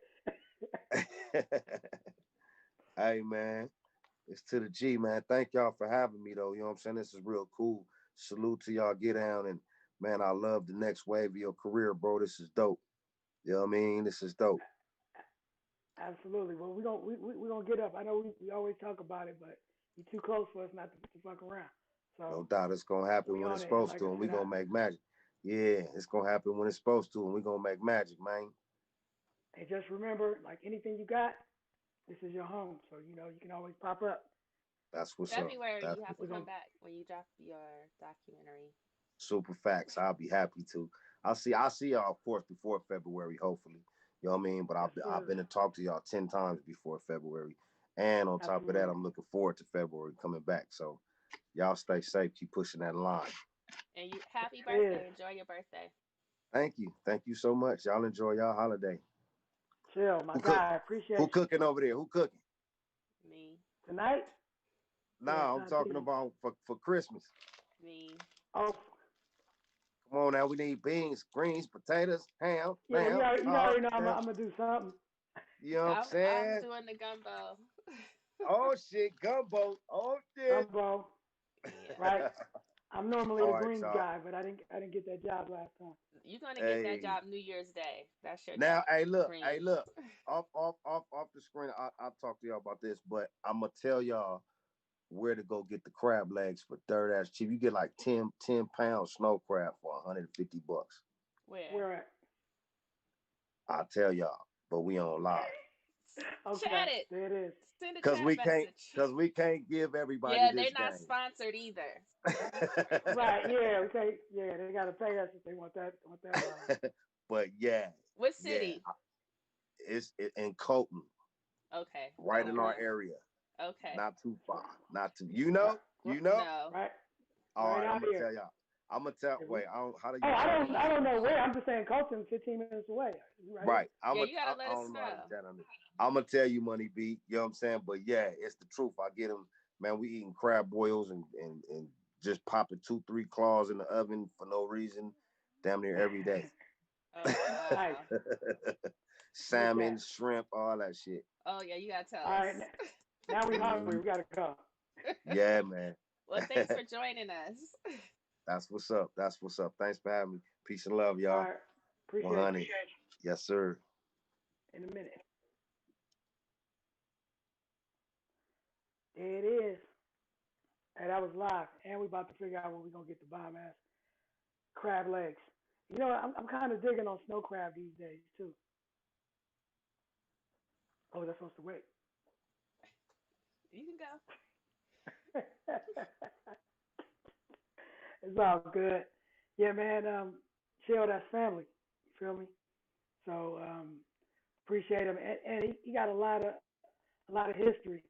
Hey, man. It's to the G, man. Thank y'all for having me, though. You know what I'm saying? This is real cool. Salute to y'all. Get down. And, man, I love the next wave of your career, bro. This is dope. You know what I mean? This is dope. Absolutely. Well, we gonna get up. I know we always talk about it, but you're too close for us not to fuck around. No So doubt it's gonna happen we when it's on it. And supposed like to, I and we said, gonna make magic. Yeah, it's gonna happen when it's supposed to, and we gonna make magic, man. and just remember, like anything you got, this is your home. So you can always pop up. That's what's up. February, That's you have to We're come gonna back when you drop your documentary. super facts. I'll be happy to. I'll see y'all, of course, before February, hopefully. You know what I mean? But yes I've sir. been to talk to y'all 10 times before February. And on top of that, Absolutely. I'm looking forward to February coming back. So y'all stay safe, keep pushing that line. And you happy Cheers. birthday. Enjoy your birthday. Thank you. Thank you so much. Y'all enjoy y'all holiday. Chill, my Who cook? guy. Who Appreciate you. cooking over there? Who cooking? Me. Tonight? Yeah, Nah, I'm talking Shanti. about for Christmas. Me. Oh, Come on now, we need beans, greens, potatoes, ham, yeah. lamb, You already know yeah. I'm gonna do something. You know what I'm I'm saying? doing the gumbo. Oh shit, gumbo. Oh shit. Gumbo, Yeah. right? I'm normally the All right, greens y'all. guy, but I didn't get that job last time. You're gonna get that Hey. job New Year's Day. That's your Now, job. hey, Greens. look. Off the screen. I'll talk to y'all about this, but I'm gonna tell y'all where to go get the crab legs for third ass cheap. You get like 10 pounds snow crab for $150. Where? Where at? I'll tell y'all, but we on live. Chat Okay, it. there it is. Send a Cause chat we can't message. cause we can't give everybody Yeah, they're this not game. sponsored either. Right, yeah, okay, yeah, they gotta pay us if they want that But yeah, What yeah, city? it's in Colton, Okay, I right in don't our know. area, Okay. not too far, not too. right, You know. No. right, All right right, I'm out gonna here. tell y'all. I'm gonna tell. Did we? Wait, I don't. How do Oh, you tell I us? don't know where. I'm just saying Colton's 15 minutes away. You right here. Right. I'm Yeah, a. you gotta let I us don't know how to know. tell them. I'm gonna tell you, Money B. You know what I'm saying? But yeah, it's the truth. I get them, man. We eating crab boils and just popping 2-3 claws in the oven for no reason, damn near every day. Oh Nice. wow. Look at Salmon, that. shrimp, all that shit. Oh yeah, you gotta tell All right. us. Now we hungry. Mhm. We gotta go. Yeah, man. Well, thanks for joining us. That's what's up. That's what's up. Thanks for having me. Peace and love, All y'all. right. Appreciate you. 100. Yes, sir. In a minute. There it is. And that was live. And we about to figure out where we're gonna get the bomb ass crab legs. You know, I'm kind of digging on snow crab these days too. Oh, that's supposed to wait. You can go. It's all good. Yeah, man. Chill, that's family. You feel me? So appreciate him, and he got a lot of history.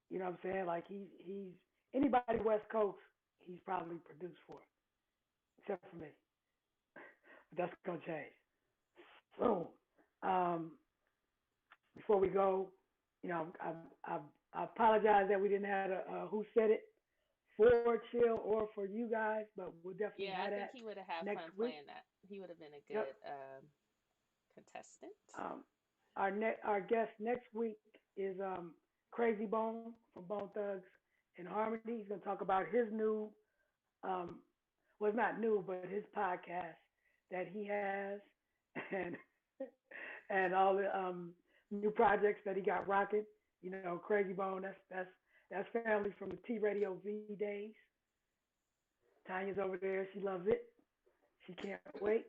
You know what I'm saying? Like he's anybody West Coast, he's probably produced for, except for me. But that's gonna change soon. Um, before we go, you know, I apologize that we didn't have a who said it for Chill or for you guys, but we'll definitely Yeah, I have think that he would have had next fun week. playing that. He would have been a Yep. good contestant. Um, our guest next week is Crazy Bone from Bone Thugs and Harmony. He's gonna talk about his new, um, well, it's not new, but his podcast that he has, and and all the new projects that he got rocking. You know, Crazy Bone. That's family from the T Radio V days. Tanya's over there. She loves it. She can't wait.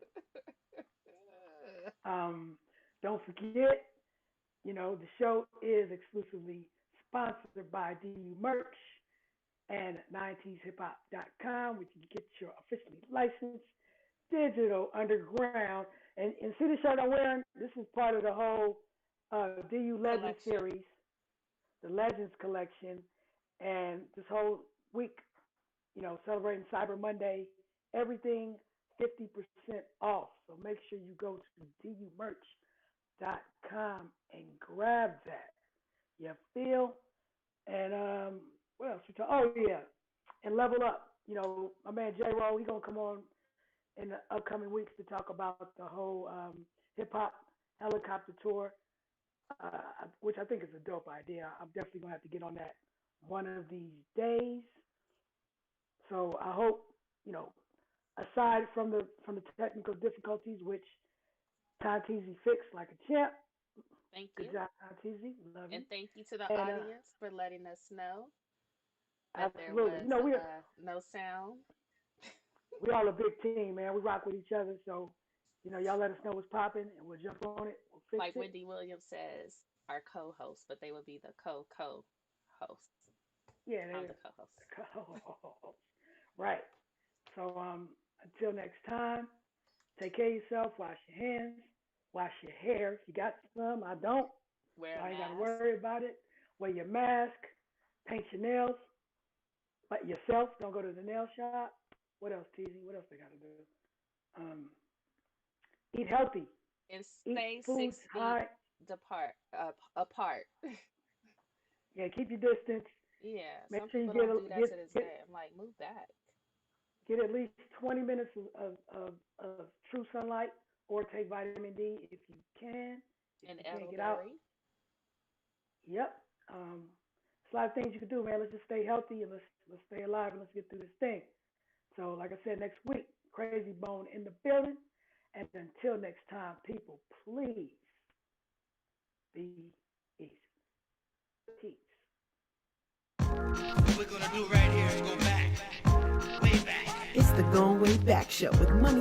Um, don't forget, you know, the show is exclusively sponsored by DU Merch and 90shiphop.com, which you can get your officially licensed digital underground. And see the shirt I'm wearing? This is part of the whole DU Legends Collection. series, the Legends collection. And this whole week, you know, celebrating Cyber Monday, everything 50% off. So make sure you go to dumerch.com and grab that. You feel? And what else? Oh yeah, and level up. You know, my man J Ro, he gonna come on in the upcoming weeks to talk about the whole hip hop helicopter tour, which I think is a dope idea. I'm definitely gonna have to get on that one of these days. So I hope, you know, aside from the technical difficulties, which Tanteezy fixed like a champ. Thank Good you. job, Tanteezy. Love you. And thank you to the And audience for letting us know that there absolutely, was you know, no sound. we all a big team, man. We rock with each other. So, you know, y'all let us know what's popping, and we'll jump on it. We'll fix Like it. Wendy Williams says, our co-host, but they would be the co-hosts. Yeah, I'm they're the co-host. right. So, until next time, take care of yourself. Wash your hands. Wash your hair. If you got some, I don't. Wear So a I ain't got to mask. worry about it. Wear your mask. Paint your nails. But yourself, don't go to the nail shop. What else, TZ? What else they got to do? Eat healthy. And Eat stay foods 6 feet high. apart. Yeah, keep your distance. Yeah, Make some sure you people don't do that to this get day. I'm like, move back. get at least 20 minutes of true sunlight, or take vitamin D if you can. If And you can't get out, elderberry. yep. There's a lot of things you can do, man. Let's just stay healthy and let's stay alive and let's get through this thing. So, like I said, next week, Crazy Bone in the building. And until next time, people, please be easy. Peace. What we're gonna do right here is go back, way back. It's the Going Way Back Show with Money